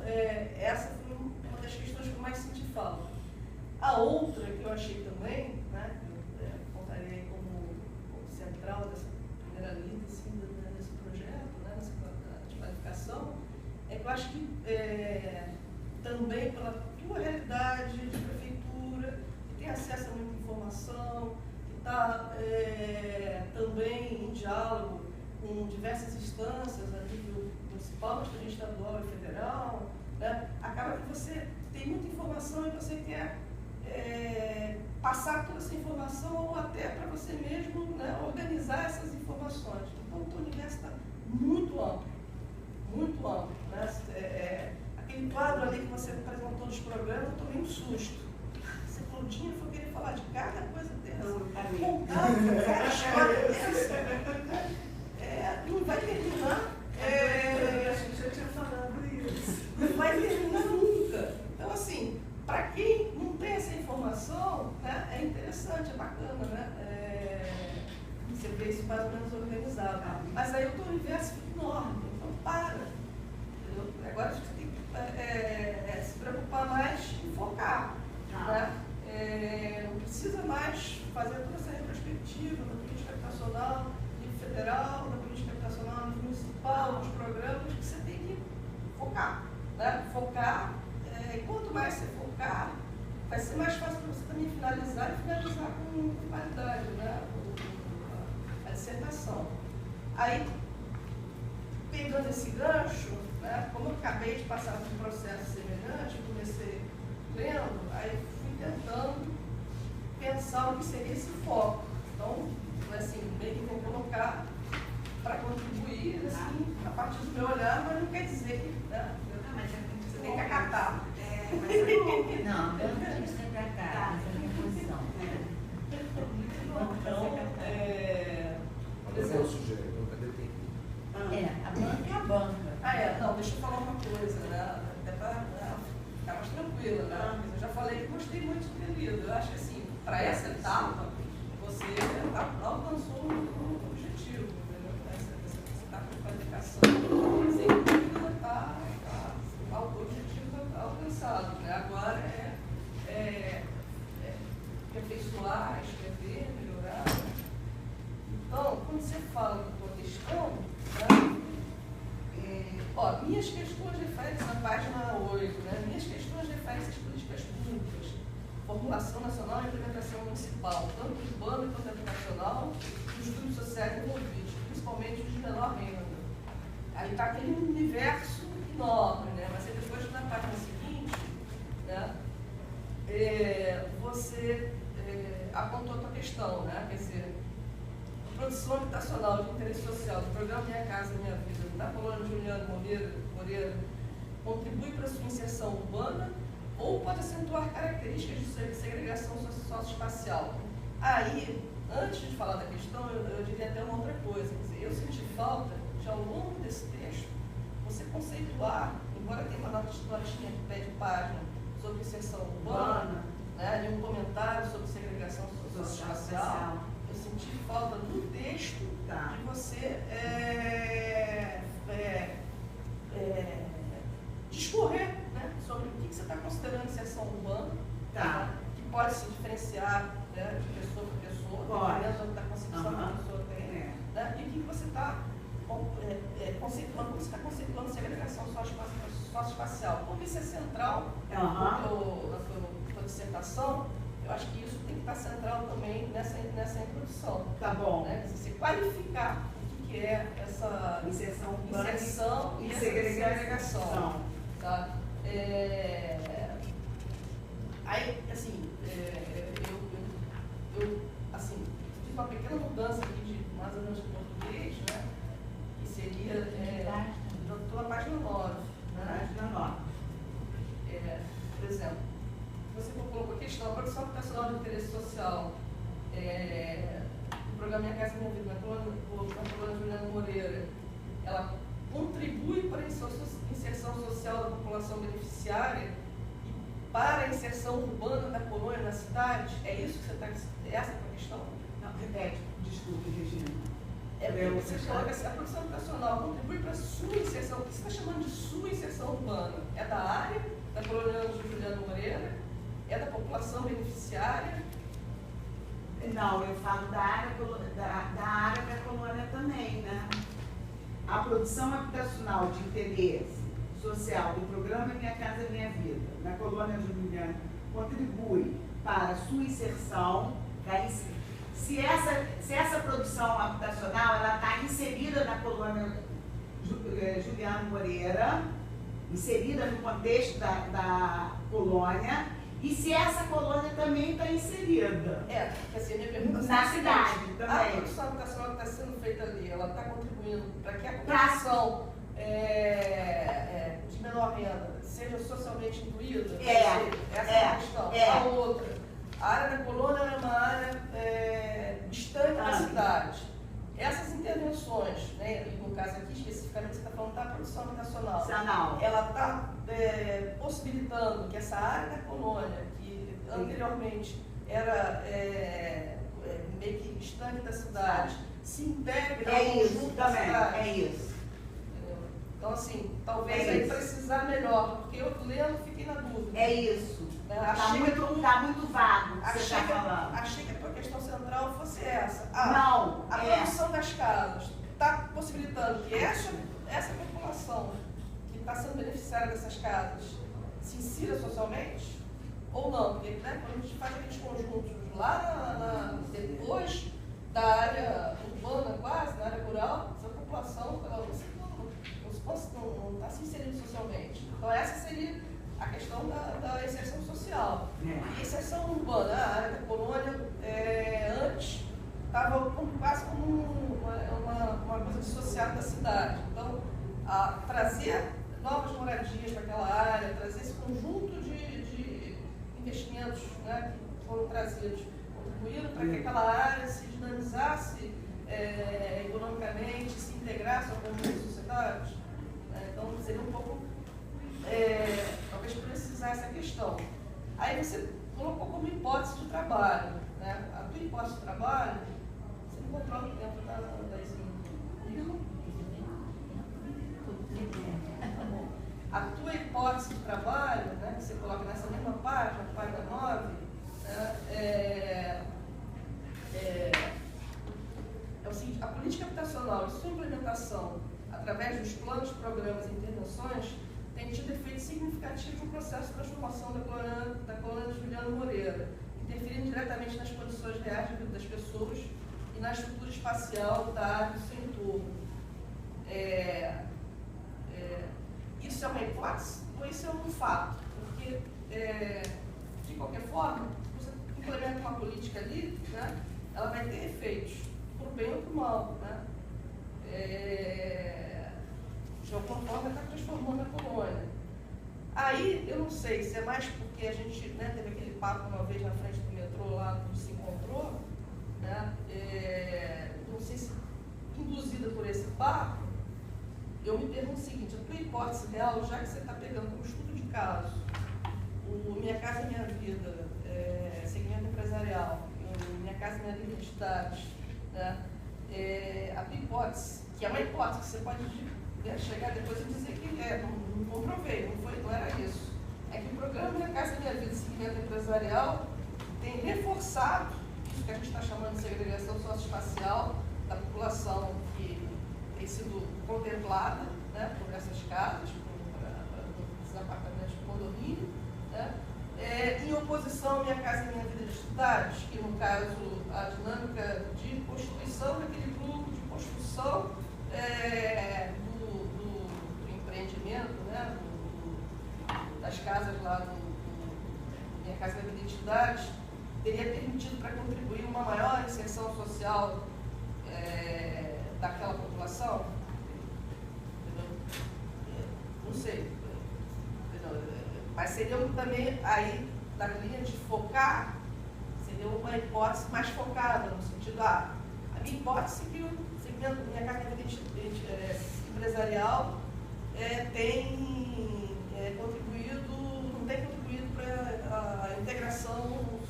essa foi uma das questões que eu mais senti falta. A outra que eu achei também, né, eu contaria como central dessa primeira lida assim, desse projeto, né, nessa qualificação, é que eu acho que também pela tua realidade de prefeitura, que tem acesso a muita informação, que está também em diálogo com diversas instâncias a nível municipal, mas também estadual e federal, né? Acaba que você tem muita informação e você quer passar toda essa informação ou até para você mesmo, né, organizar essas informações. Então, o teu universo está muito amplo. Muito amplo. Né? Aquele quadro ali que você apresentou dos programas, eu tomei um susto. Você falou, Dinha, foi querer falar de cada coisa dessa. Contar cada história dessa. Não vai terminar. A gente já tinha falado isso. Não vai terminar nunca. Então, assim, para quem não tem essa informação, né, é interessante, é bacana, né? Você vê isso mais ou menos organizado. Mas aí o teu universo fica enorme, então para. Entendeu? Agora a gente tem que se preocupar mais em focar. Né? Não precisa mais fazer toda essa retrospectiva da política habitacional, nível federal, da política habitacional, nível municipal, dos programas, que você tem que focar. Né? Focar, e quanto mais você focar, vai ser mais fácil para você também finalizar com qualidade, né? A dissertação. Aí, pegando esse gancho, né, como eu acabei de passar por um processo semelhante, eu comecei lendo, aí fui tentando pensar o que seria esse foco. Então, assim, meio que vou colocar para contribuir, assim, a partir do meu olhar, mas não quer dizer que, né, você tem que acatar. Não, eu não tenho que sempre acatar, essa é a minha posição. Então, Mas eu sugiro, eu cadê tem? A banca é a banca. Não, deixa eu falar uma coisa, né? Até para ficar mais tranquila, né? Porque eu já falei que gostei muito do período. Eu acho que, assim, para essa etapa, você alcançou um objetivo, entendeu? Essa etapa de qualificação, sem dúvida, o objetivo está alcançado, né? Agora é aperfeiçoar, escrever, melhorar. Então, quando você fala da tua questão, né? Minhas questões referem-se na página 8, né? Minhas questões referem-se às políticas públicas, formulação nacional e implementação municipal, tanto urbana quanto habitacional, dos grupos sociais envolvidos, principalmente os de menor renda. Aí está aquele universo enorme, né? Mas aí depois, na página seguinte, né, você apontou a tua questão, né? Quer dizer, produção habitacional de interesse social do programa Minha Casa Minha Vida, da colônia Juliano Moreira, contribui para a sua inserção urbana ou pode acentuar características de segregação socioespacial. Aí, antes de falar da questão, eu diria até uma outra coisa. Quer dizer, eu senti falta de, ao longo desse texto, você conceituar, embora tenha uma notinha de pé de página sobre inserção urbana, né, e um comentário sobre segregação socioespacial, eu senti falta do texto de você discorrer, né, sobre o que você está considerando inserção urbana, que pode se diferenciar, né, de pessoa para pessoa, dependendo da concepção que a pessoa tem, né, e o que você está conceituando, como você está conceituando segregação socioespacial. Porque isso é central na tua dissertação. Eu acho que isso tem que estar central também nessa introdução. Tá bom. Né? Você qualificar o que é essa inserção e segregação. Tá? Aí, assim, eu fiz uma pequena mudança aqui de mais ou menos de português, né? Que seria, estou na página 9. Né? Página 9. Por exemplo, você colocou a questão, a produção habitacional de interesse social, o programa Minha Casa Minha Vida, na colônia Juliano Moreira, ela contribui para a inserção social da população beneficiária e para a inserção urbana da colônia na cidade? É isso que você está... Essa é a questão? Não, repete, desculpe, Regina. Você coloca assim, a produção habitacional contribui para a sua inserção. O que você está chamando de sua inserção urbana? É da área da colônia Juliano Moreira? É da população beneficiária? Não, eu falo da área da colônia também, né? A produção habitacional de interesse social do programa Minha Casa Minha Vida, na colônia Juliano, contribui para a sua inserção. Se essa produção habitacional ela está inserida na colônia Juliano Moreira, inserida no contexto da colônia, e se essa colônia também está inserida. Porque assim, a minha pergunta na cidade também. A produção habitacional que está sendo feita ali, ela está contribuindo contribuindo para que a população de menor renda seja socialmente incluída? Essa é a questão. A outra, a área da colônia é uma área distante da cidade. Essas intervenções, né, e no caso aqui especificamente você está falando da produção habitacional, ela está possibilitando que essa área da colônia, que anteriormente era meio que distante da cidade, se integre ao conjunto da cidade. É isso. Então, assim, talvez aí precisar melhor, porque eu lendo fiquei na dúvida. É isso. Tá muito vago o que você está falando. Achei que a tua questão central fosse essa. Não. A produção das casas está possibilitando que essa população que está sendo beneficiária dessas casas se insira socialmente ou não? Porque, né, quando a gente faz aqueles conjuntos lá depois da área urbana quase, da área rural, essa população não está se inserindo socialmente. Então essa seria a questão da inserção social. E inserção urbana, a área da colônia, antes estava quase como uma coisa dissociada da cidade. Então, trazer novas moradias para aquela área, trazer esse conjunto de investimentos, né, que foram trazidos, contribuíram para que aquela área se dinamizasse economicamente, se integrasse ao conjunto da sociedade. Então, seria um pouco, talvez precisar essa questão. Aí você colocou como hipótese de trabalho, né? A tua hipótese de trabalho, você encontrou dentro da exame. A tua hipótese de trabalho, né, que você coloca nessa mesma página, página 9, é o seguinte: a política habitacional e sua implementação através dos planos, programas e intervenções tem tido efeito significativo no processo de transformação da colônia de Juliano Moreira, interferindo diretamente nas condições reais de vida das pessoas e na estrutura espacial da área do seu entorno. Isso é uma hipótese ou isso é um fato? Porque, de qualquer forma, você implementa uma política ali, né, ela vai ter efeitos, por bem ou por mal. Né? De alguma forma está transformando a colônia. Aí, eu não sei se é mais porque a gente, né, teve aquele papo uma vez na frente do metrô lá, onde se encontrou, né, não sei se induzida por esse papo, eu me pergunto o seguinte: a tua hipótese real, já que você está pegando como estudo de caso o Minha Casa Minha Vida, segmento empresarial, Minha Casa Minha Vida Entidades, né, a tua hipótese, que é uma hipótese que você pode chegar depois e dizer que não comprovei, não era isso. É que o programa Minha Casa Minha Vida, segmento empresarial, tem reforçado isso que a gente está chamando de segregação socioespacial da população que tem sido contemplada, né, por essas casas, por esses apartamentos de condomínio, né, em oposição à Minha Casa Minha Vida de Estudantes, que no caso a dinâmica de constituição daquele grupo de construção do empreendimento, né, das casas lá do Minha Casa Minha Vida de Estudantes, teria permitido para contribuir uma maior inserção social daquela população? Não sei. Mas seria também, aí, da linha de focar, seria uma hipótese mais focada, no sentido, a minha hipótese é que o segmento Minha Casa empresarial tem contribuído, não tem contribuído para a integração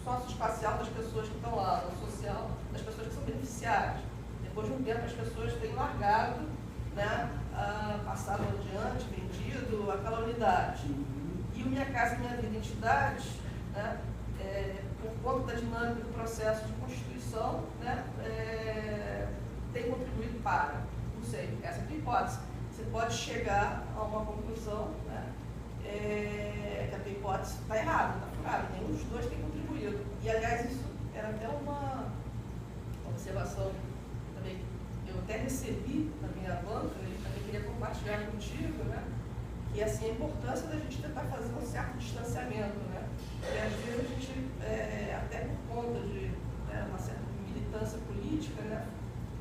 socioespacial das pessoas que estão lá, no social, das pessoas que são beneficiárias. Depois de um tempo, as pessoas têm largado, né, passado adiante, vendido aquela unidade. E o Minha Casa Minha Vida Entidades, né, por conta da dinâmica do processo de constituição, né, tem contribuído para, não sei, essa é a tua hipótese. Você pode chegar a uma conclusão, né, que a tua hipótese está errada, está furada, nenhum dos dois tem contribuído. E, aliás, isso era até uma observação também, eu até recebi na minha banca, e também queria compartilhar contigo, né, que assim, a importância da gente tentar fazer um certo distanciamento, né, porque às vezes a gente, até por conta de uma certa militância política, né,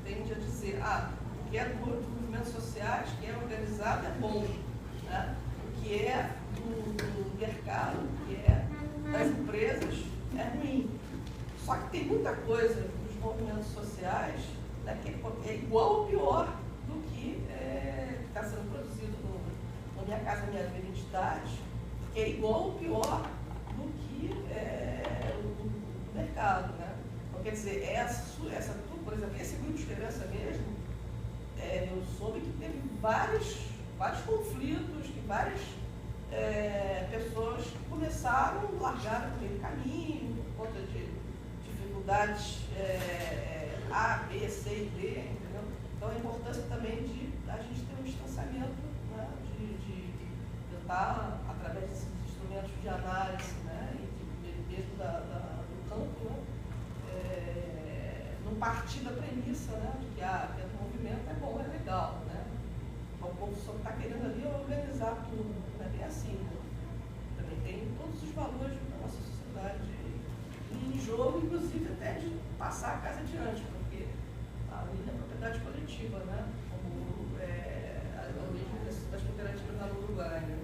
tende a dizer, o que é dos movimentos sociais, o que é organizado é bom, né? O que é do mercado, o que é das empresas é ruim. Só que tem muita coisa dos movimentos sociais, né, que é igual ou pior do que está sendo produzido no Minha Casa Minha Vida Identidade, que é igual ou pior do que o mercado, né? Então, quer dizer, por exemplo, esse grupo de esperança mesmo, eu soube que teve vários conflitos, que várias pessoas que começaram, largaram no meio do caminho, por conta de dificuldades A, B, C e D, entendeu? Então, a importância também de a gente ter um distanciamento, né, de tentar, através desses instrumentos de análise, né, e mesmo do campo, né, não partir da premissa, né, de que o movimento é bom, é legal, né? Então, o povo só está querendo ali organizar tudo, não é bem assim, né? Também tem todos os valores da nossa sociedade em jogo, inclusive até de passar a casa adiante, porque a lei da propriedade coletiva, né? Como a origem das cooperativas lá no Uruguai, né?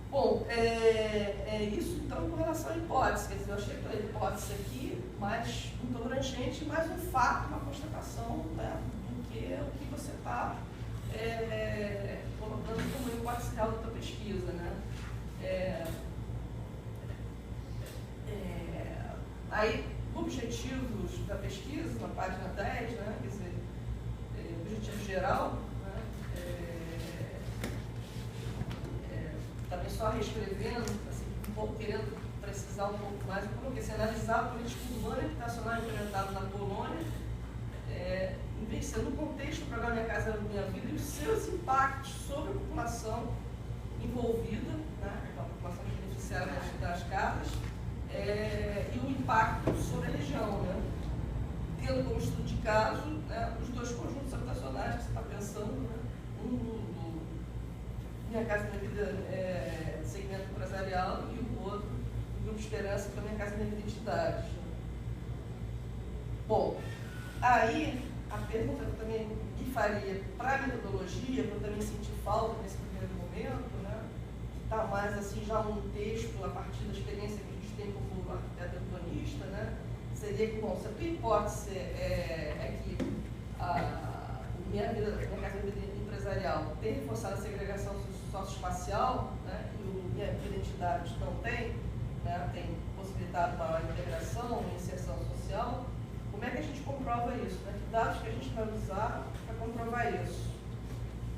Bom, isso então com relação à hipótese, quer dizer, eu achei pela hipótese aqui mais muito abrangente, mais um fato, uma constatação, né, do que o que você está colocando como hipótese real da tua pesquisa, né? Aí, objetivos da pesquisa, na página 10, né, quer dizer, objetivo geral, né, também só reescrevendo, assim, um pouco querendo precisar um pouco mais, eu coloquei assim, analisar a política urbana e habitacional implementada na Polônia, no contexto do programa Minha Casa Minha Vida e os seus impactos sobre a população envolvida, né, a população beneficiária das casas, e o impacto sobre a região, né, tendo como estudo de caso, né, os dois conjuntos habitacionais que você está pensando, né, um do Minha Casa Minha Vida segmento empresarial e o outro do Grupo Esperança, que é Minha Casa Minha Vida Identidade. Bom, aí a pergunta que eu também me faria para a metodologia, que eu também senti falta nesse primeiro momento, né, que está mais assim já um texto a partir da experiência que a gente tem como arquiteto urbanista, né, seria que, bom, se a tua hipótese é que Minha Casa Minha Vida Empresarial tem reforçado a segregação socioespacial, né, e o Minha Vida Identidade não tem, né, tem possibilitado maior integração e inserção social, como é que a gente comprova isso? Né? Que dados que a gente vai usar para comprovar isso?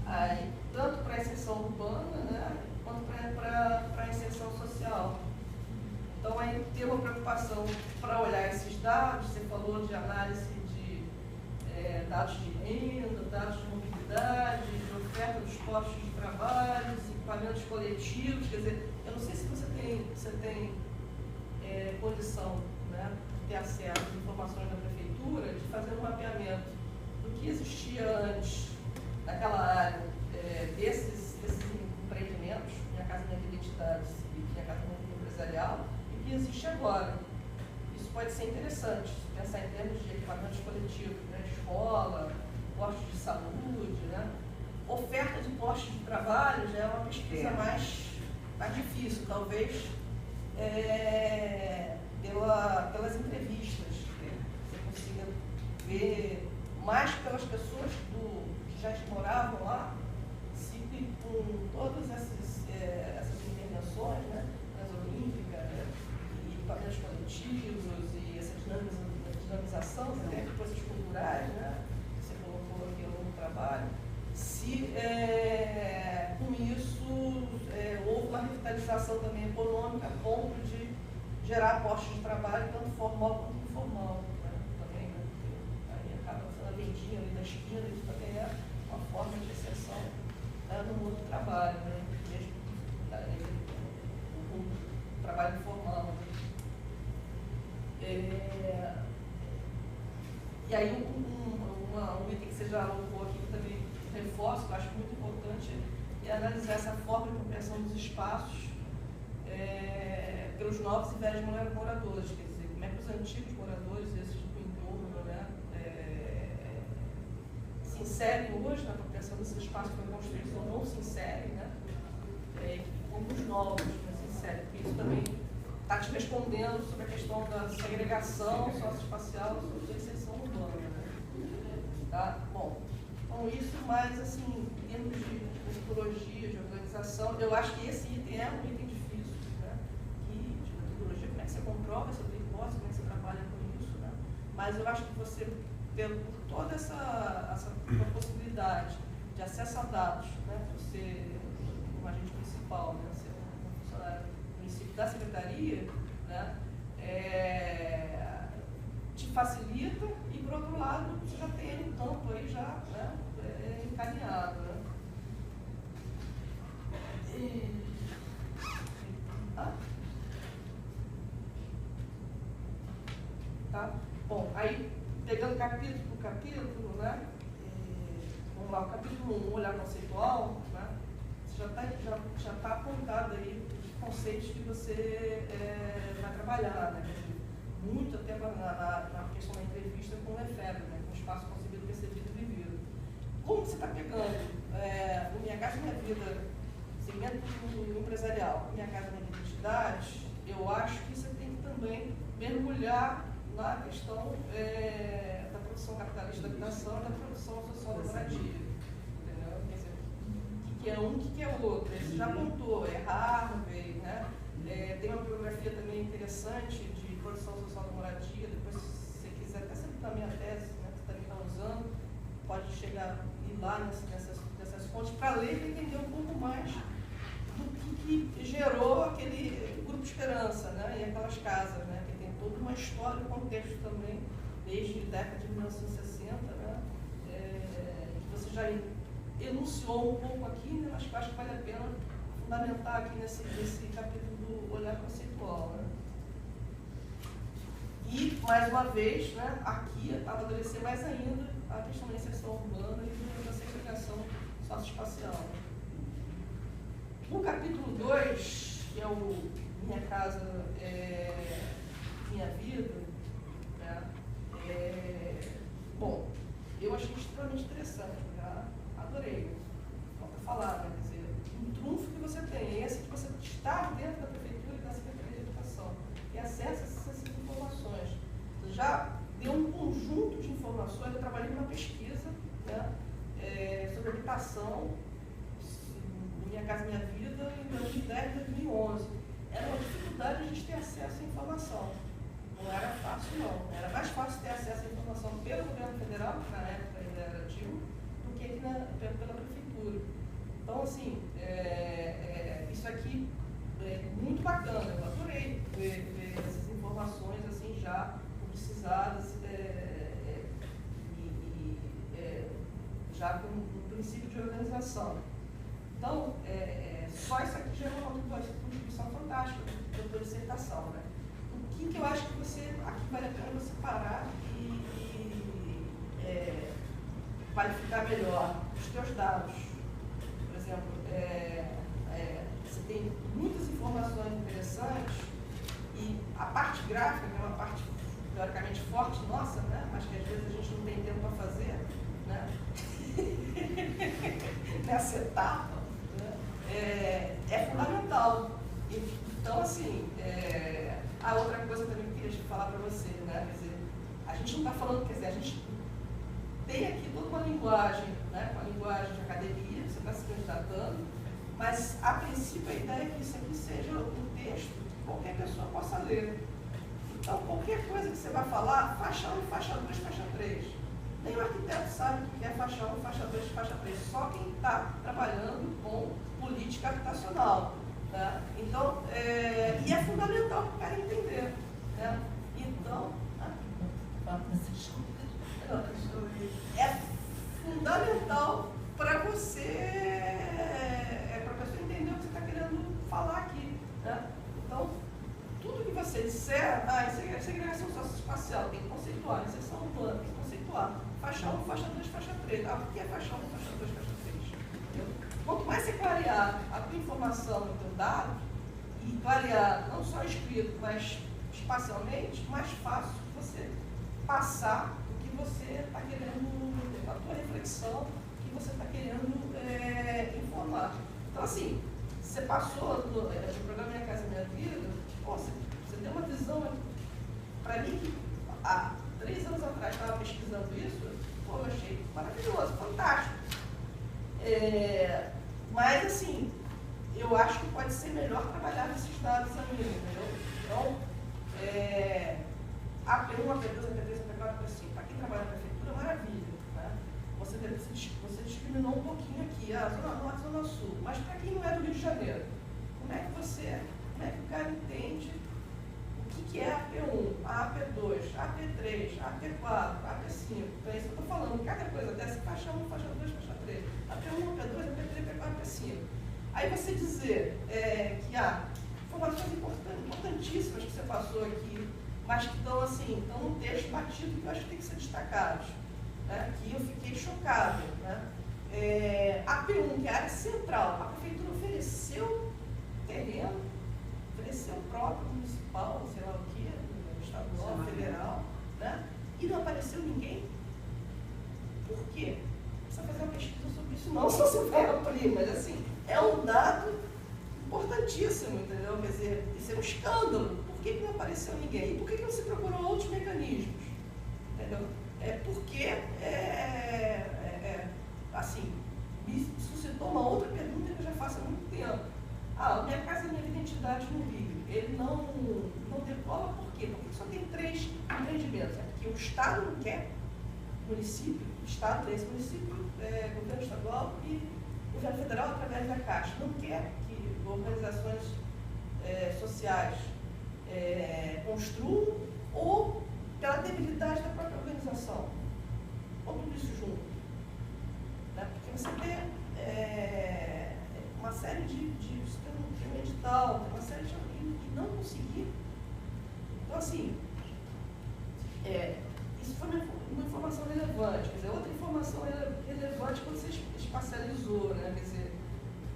Aí, tanto para a inserção urbana, né, quanto para a inserção social. Então, aí tem uma preocupação para olhar esses dados, você falou de análise de dados de renda, dados de mobilidade, de oferta dos postos de trabalho, equipamentos coletivos, quer dizer, eu não sei se você tem condição, né, de ter acesso às informações da prefeitura, de fazer um mapeamento do que existia antes naquela área desses empreendimentos, Minha Casa Minha Vida Identidade e Minha Casa Minha Vida Empresarial, e o que existe agora. Isso pode ser interessante, pensar em termos de equipamentos coletivos, né, escola, postos de saúde, né? Oferta de postos de trabalho já é uma pesquisa mais difícil, talvez pelas entrevistas, você consiga ver mais pelas pessoas que já moravam lá, se com todas essas intervenções, né, transolímpica, né, e equipamentos coletivos e essa dinamização, até coisas culturais, né, que você colocou aqui ao longo do trabalho, se com isso houve uma revitalização também econômica a ponto de gerar postos de trabalho, tanto formal quanto informal, né? Também, né? Aí acaba sendo a vendinha ali da esquina, isso também é uma forma de exceção no mundo do trabalho, né? Mesmo o trabalho informal. E aí um item que você já alocou aqui, que também reforço, que eu acho muito importante, é analisar essa forma de compreensão dos espaços pelos novos e velhos moradores, quer dizer, como é que os antigos moradores, esses do entorno, né, se inserem hoje, né, pensando nesse espaço que foi construído ou não se inserem, né, como os novos né, se inserem, porque isso também está te respondendo sobre a questão da segregação socioespacial e da inserção urbana. Né? Tá? Bom, então isso mais assim, em termos de metodologia, de organização, eu acho que esse item é um item difícil, né? De metodologia, como é que você comprova essa hipótese, como é que você trabalha com isso, né? Mas eu acho que você, por toda essa possibilidade de acesso a dados, né? Você, como agente principal, né? Ser um funcionário do município da secretaria, né? Te facilita e, por outro lado, você já tem um campo aí já né? Encaminhado. Né? Tá? Bom, aí pegando capítulo por capítulo, né? Vamos lá, o capítulo 1, olhar conceitual, né? Você já tá apontado aí os conceitos que você vai trabalhar, né? Muito até na questão da entrevista com o EFEB, né? Com o espaço concebido, percebido e vivido. Como você está pegando o Minha Casa Minha Vida, segmento empresarial, Minha Casa Minha Identidade, eu acho que você tem que também mergulhar na questão da produção capitalista da habitação e da produção social da moradia. Entendeu? Quer dizer, o que é um, o que é o outro. Você já apontou, Harvey, né? Tem uma bibliografia também interessante de produção social da moradia, depois se você quiser, até sempre na minha tese, né, que você também está usando, pode chegar e ir lá nessas fontes para ler e entender um pouco mais do que gerou aquele Grupo Esperança, né, e aquelas casas, né, que tem toda uma história, um contexto também, desde a década de 1960, né, que você já enunciou um pouco aqui, né, mas que eu acho que vale a pena fundamentar aqui nesse capítulo do olhar conceitual. Né. E, mais uma vez, né, aqui, amadurecer mais ainda a questão da inserção urbana e da segregação socioespacial. No capítulo 2, que é o Minha Casa, Minha Vida, né, bom, eu achei extremamente interessante, já adorei. Falta falar, né, quer dizer, um trunfo que você tem, esse que você está dentro da Prefeitura e da Secretaria de Educação, e acessa essas informações. Você já deu um conjunto de informações, eu trabalhei numa pesquisa, né, sobre habitação, Minha Casa Minha Vida, em 2010 e 2011. Era uma dificuldade a gente ter acesso à informação. Não era fácil, não. Era mais fácil ter acesso à informação pelo governo federal, que na época ainda era Dilma, do que pela prefeitura. Então, assim, isso aqui é muito bacana. Eu adorei ver essas informações assim, já publicizadas já com um princípio de organização. Então, só isso aqui já é uma contribuição fantástica da tua dissertação, né? O que eu acho que você, aqui vale a pena você parar e qualificar melhor os teus dados. Por exemplo, você tem muitas informações interessantes e a parte gráfica, que é uma parte teoricamente forte nossa, né? Mas que às vezes a gente não tem tempo para fazer, né? Nessa etapa, né? É fundamental. Então, assim, a outra coisa também que eu queria te falar para você, né? Quer dizer, a gente não está falando, quer dizer, a gente tem aqui toda uma linguagem, né? Uma linguagem de academia, você está se candidatando, mas a princípio a ideia é que isso aqui seja um texto que qualquer pessoa possa ler. Então, qualquer coisa que você vai falar, faixa 1, faixa 2, faixa 3. Nem o arquiteto sabe o que é faixa 1, faixa 2, faixa 3. Só quem está trabalhando com política habitacional. Né? Então, e é fundamental para o cara entender. Né? Então, é fundamental para você, para a pessoa entender o que você está querendo falar aqui. Né? Então, tudo que você disser, segregação socioespacial, tem que conceituar, inserção urbana, tem que conceituar. Faixa 1, faixa 2, faixa 3. O que é faixa 1, faixa 2, faixa 3? Entendeu? Quanto mais você clarear a tua informação no teu dado, e clarear não só escrito, mas espacialmente, mais fácil você passar o que você está querendo, a tua reflexão. convicção que você está querendo informar. Então, assim, você passou do programa Minha Casa Minha Vida, pô, você tem uma visão, para mim, que há 3 anos atrás estava pesquisando isso, pô, eu achei maravilhoso, fantástico. Mas, assim, eu acho que pode ser melhor trabalhar nesses dados ainda, entendeu? Então, AP1, AP2, AP3, AP4, AP5, para quem trabalha na prefeitura, maravilha, né? Você discriminou um pouquinho aqui, Zona Norte, Zona Sul, mas para quem não é do Rio de Janeiro, como é que o cara entende o que é AP1, AP2, AP3, AP4, AP5? É isso que eu estou falando, cada coisa dessa, faixa 1, faixa 2, faixa 3, AP1, AP2, AP3, AP4, AP5. Aí você dizer que há informações importantíssimas que você passou aqui, mas que estão assim, estão num texto batido que eu acho que tem que ser destacados, né? Que eu fiquei chocada, né? AP1, que é a área central, a prefeitura ofereceu terreno, ofereceu próprio municipal, sei lá o que, estadual, federal, né? E não apareceu ninguém. Por quê? Precisa fazer uma pesquisa sobre isso, não só se vai abrir, mas assim, é um dado importantíssimo, entendeu? Quer dizer, isso é um escândalo. Por que não apareceu ninguém? E por que não se procurou outros mecanismos? Entendeu? Porque, assim, me suscitou uma outra pergunta que eu já faço há muito tempo. Minha Casa Minha Identidade no Rio, ele não decola por quê? Porque só tem 3 empreendimentos. É porque o Estado não quer, o município, o Estado, esse município, governo estadual e o governo federal, através da Caixa, não quer que organizações sociais construam ou pela debilidade da própria organização, ou tudo isso junto. Né? Porque você tem uma série você tem um edital, tem uma série de e não conseguir. Então, assim, isso foi uma informação relevante. Quer dizer, outra informação relevante quando você espacializou, né? Quer dizer,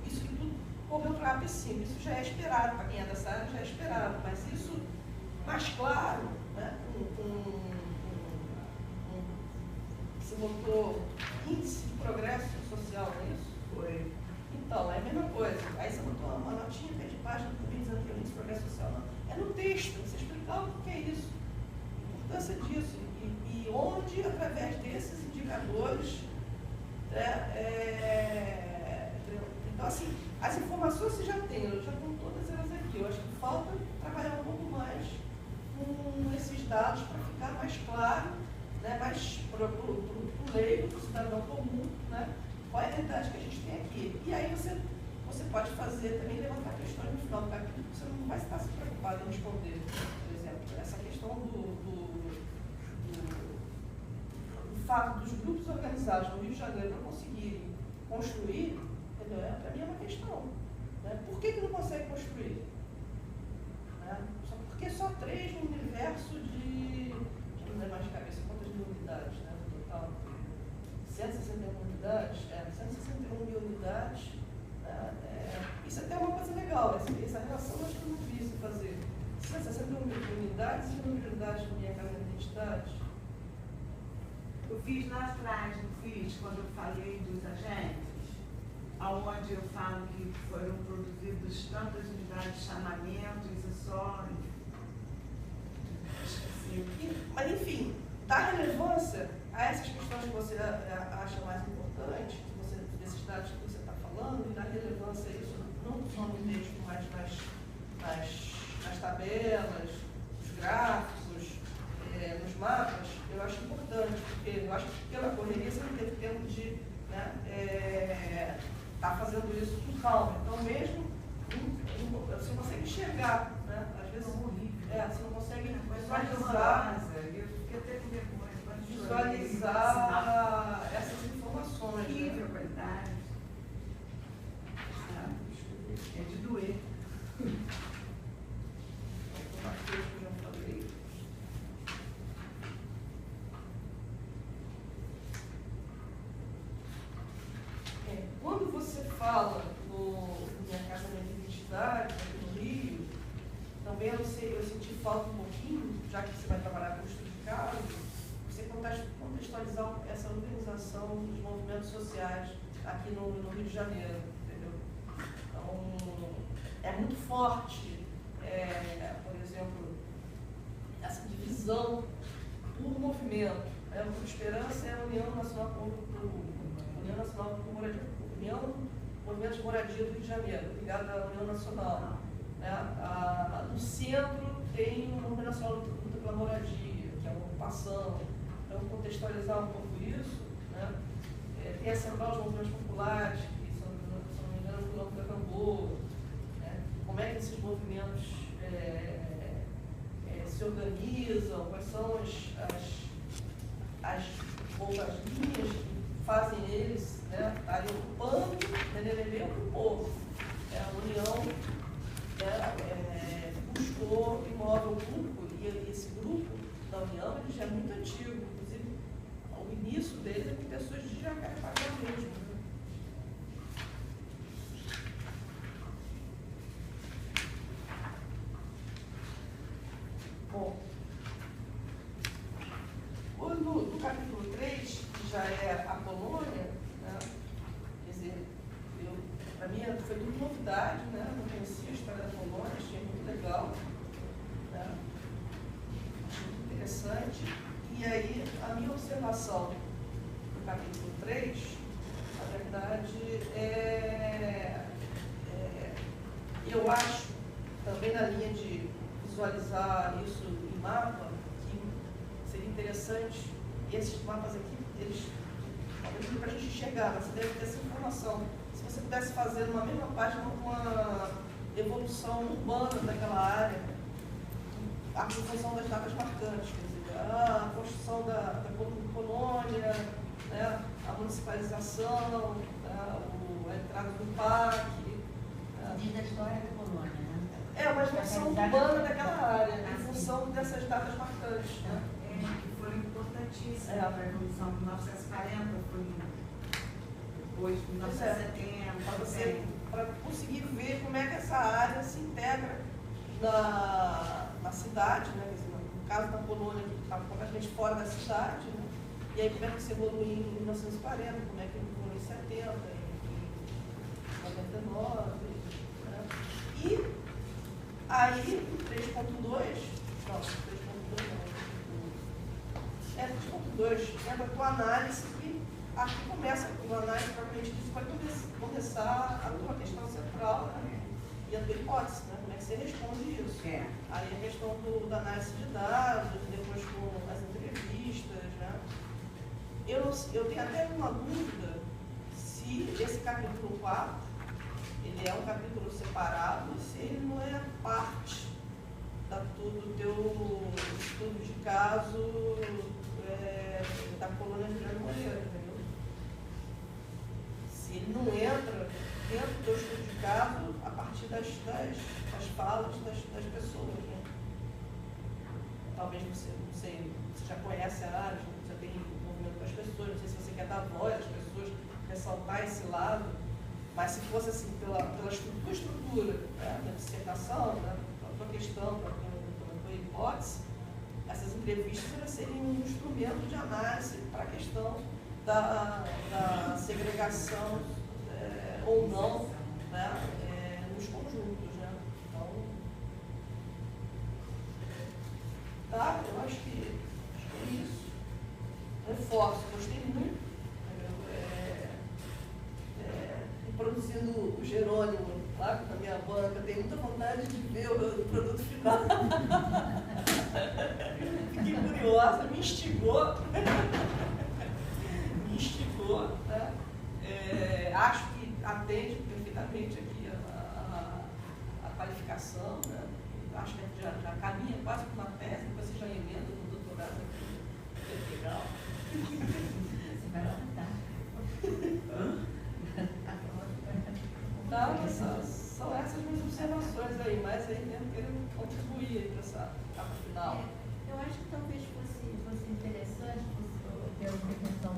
isso que tudo correu para a AP5, isso já é esperado, para quem é dessa área já é esperado, mas isso mais claro, né? Você botou índice de progresso social, não é isso? Foi. Então, é a mesma coisa. Aí você botou uma notinha de página também dizendo que é o índice de progresso social. Não. É no texto, você explicar o que é isso, a importância disso, e onde, através desses indicadores, então, assim, as informações você já tem, já estão todas elas aqui. Eu acho que falta trabalhar um pouco mais com esses dados para ficar mais claro, né, mais para o leigo, para o cidadão comum, né, qual é a realidade que a gente tem aqui. E aí você pode fazer também, levantar questões no final do capítulo, que você não vai estar se preocupado em responder. Por exemplo, essa questão do fato dos grupos organizados no Rio de Janeiro não conseguirem construir, para mim é uma questão. Né? Por que não consegue construir? Né? Porque só 3 no universo de, já não lembro mais de cabeça, quantas mil unidades, né, no total? 161 unidades? 161 mil unidades. Isso até é uma coisa legal, essa relação eu acho que eu não vi isso fazer. 161 mil unidades e número de unidades na Minha Casa Minha Identidade. Eu fiz lá atrás, quando eu falei dos agentes, aonde eu falo que foram produzidos tantas unidades de chamamento, isso é só... Mas, enfim, dá relevância a essas questões que você acha mais importantes, desses dados que você está falando, e dá relevância a isso, não só no texto, mas nas tabelas, nos gráficos, nos mapas, eu acho importante, porque eu acho que pela correria você não teve tempo de estar fazendo isso com calma. Então, mesmo, você consegue enxergar, né? Às vezes você não consegue visualizar essas informações. Horrível, qualidade. É de doer. Quando você fala no Minha Casa Minha Identidade, aqui no Rio, também eu senti falta um pouquinho, já que você vai trabalhar com estudo de caso, você contextualizar contextualizar essa organização dos movimentos sociais aqui no Rio de Janeiro, entendeu? Então, é muito forte, por exemplo, essa divisão por movimento. O Grupo Esperança é a União Nacional por Moradia, União Movimentos de Moradia do Rio de Janeiro, ligada à União Nacional. No centro tem o Movimento Nacional Luta pela Moradia, que é uma ocupação. Então, contextualizar um pouco isso, né? Tem a Central dos Movimentos Populares, que, se não me engano, o Quilombo da Gamboa, né? Como é que esses movimentos se organizam, quais são as linhas que fazem eles, né, estarem ocupando, meio para o povo. A União buscou imóvel público, e esse grupo da União ele já é muito antigo, inclusive o início dele é com pessoas de Jacarepaguá mesmo. Bom, no capítulo 3, que já é a Polônia, né, quer dizer, para mim foi tudo novidade, né, eu não conhecia a história da Polônia, achei muito legal, né, achei muito interessante. E aí, a minha observação no capítulo 3, na verdade, eu acho, também na linha de visualizar isso em mapa, que seria interessante, e esses mapas aqui, eles talvez para a gente enxergar, mas você deve ter essa informação. Se você pudesse fazer numa mesma página uma evolução urbana daquela área, a construção das datas marcantes, quer dizer, a construção da colônia, né, a municipalização, a entrada do parque. Diz a história da colônia, né? Uma evolução urbana daquela área, em função dessas datas marcantes. Né? Que foram importantíssimas para a Revolução de 1940, foi depois de 1970. Para conseguir ver como é que essa área se integra na cidade, né? Quer dizer, no caso da colônia, que estava completamente fora da cidade, né? E aí como é que se evolui em 1940, como é que evolui em 70, em 99, né? E aí, 3.2 entra a tua análise, que aqui começa a tua análise propriamente disso, vai começar a tua questão central, né? E a tua hipótese, né? Como é que você responde isso? Aí a questão da análise de dados, depois com as entrevistas, né? Eu tenho até uma dúvida se esse capítulo 4, ele é um capítulo separado, se ele não é parte do teu estudo de caso da colônia Juliano Moreira, entendeu? Se ele não entra dentro do teu estudo de caso a partir das falas das pessoas, né? Talvez você, não sei, você já conhece a área, já tem envolvimento com as pessoas, não sei se você quer dar voz às pessoas, ressaltar esse lado, mas se fosse assim, pela tua estrutura, né, da dissertação, né, pela tua questão, pela tua hipótese, essas entrevistas elas seriam um instrumento de análise para a questão da segregação ou não, né, nos conjuntos. Né? Então, tá? Eu acho que é isso. Reforço, gostei muito. Produzindo o Jerônimo lá na minha banca, tenho muita vontade de ver o produto final. Fiquei curiosa, me instigou. Né? Acho que atende perfeitamente aqui a qualificação, né? Acho que já caminha quase para uma tese, depois você já emenda no doutorado aqui. É legal. Você vai anotar. Então, são essas minhas observações aí, mas aí mesmo querendo contribuir para essa etapa final. Eu acho que talvez fosse interessante, pela intervenção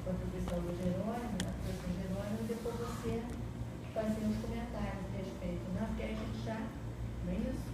da professora Jerônimo, da professora Jerônimo, depois você fazer uns comentários a respeito, né? Porque a gente já, não é isso?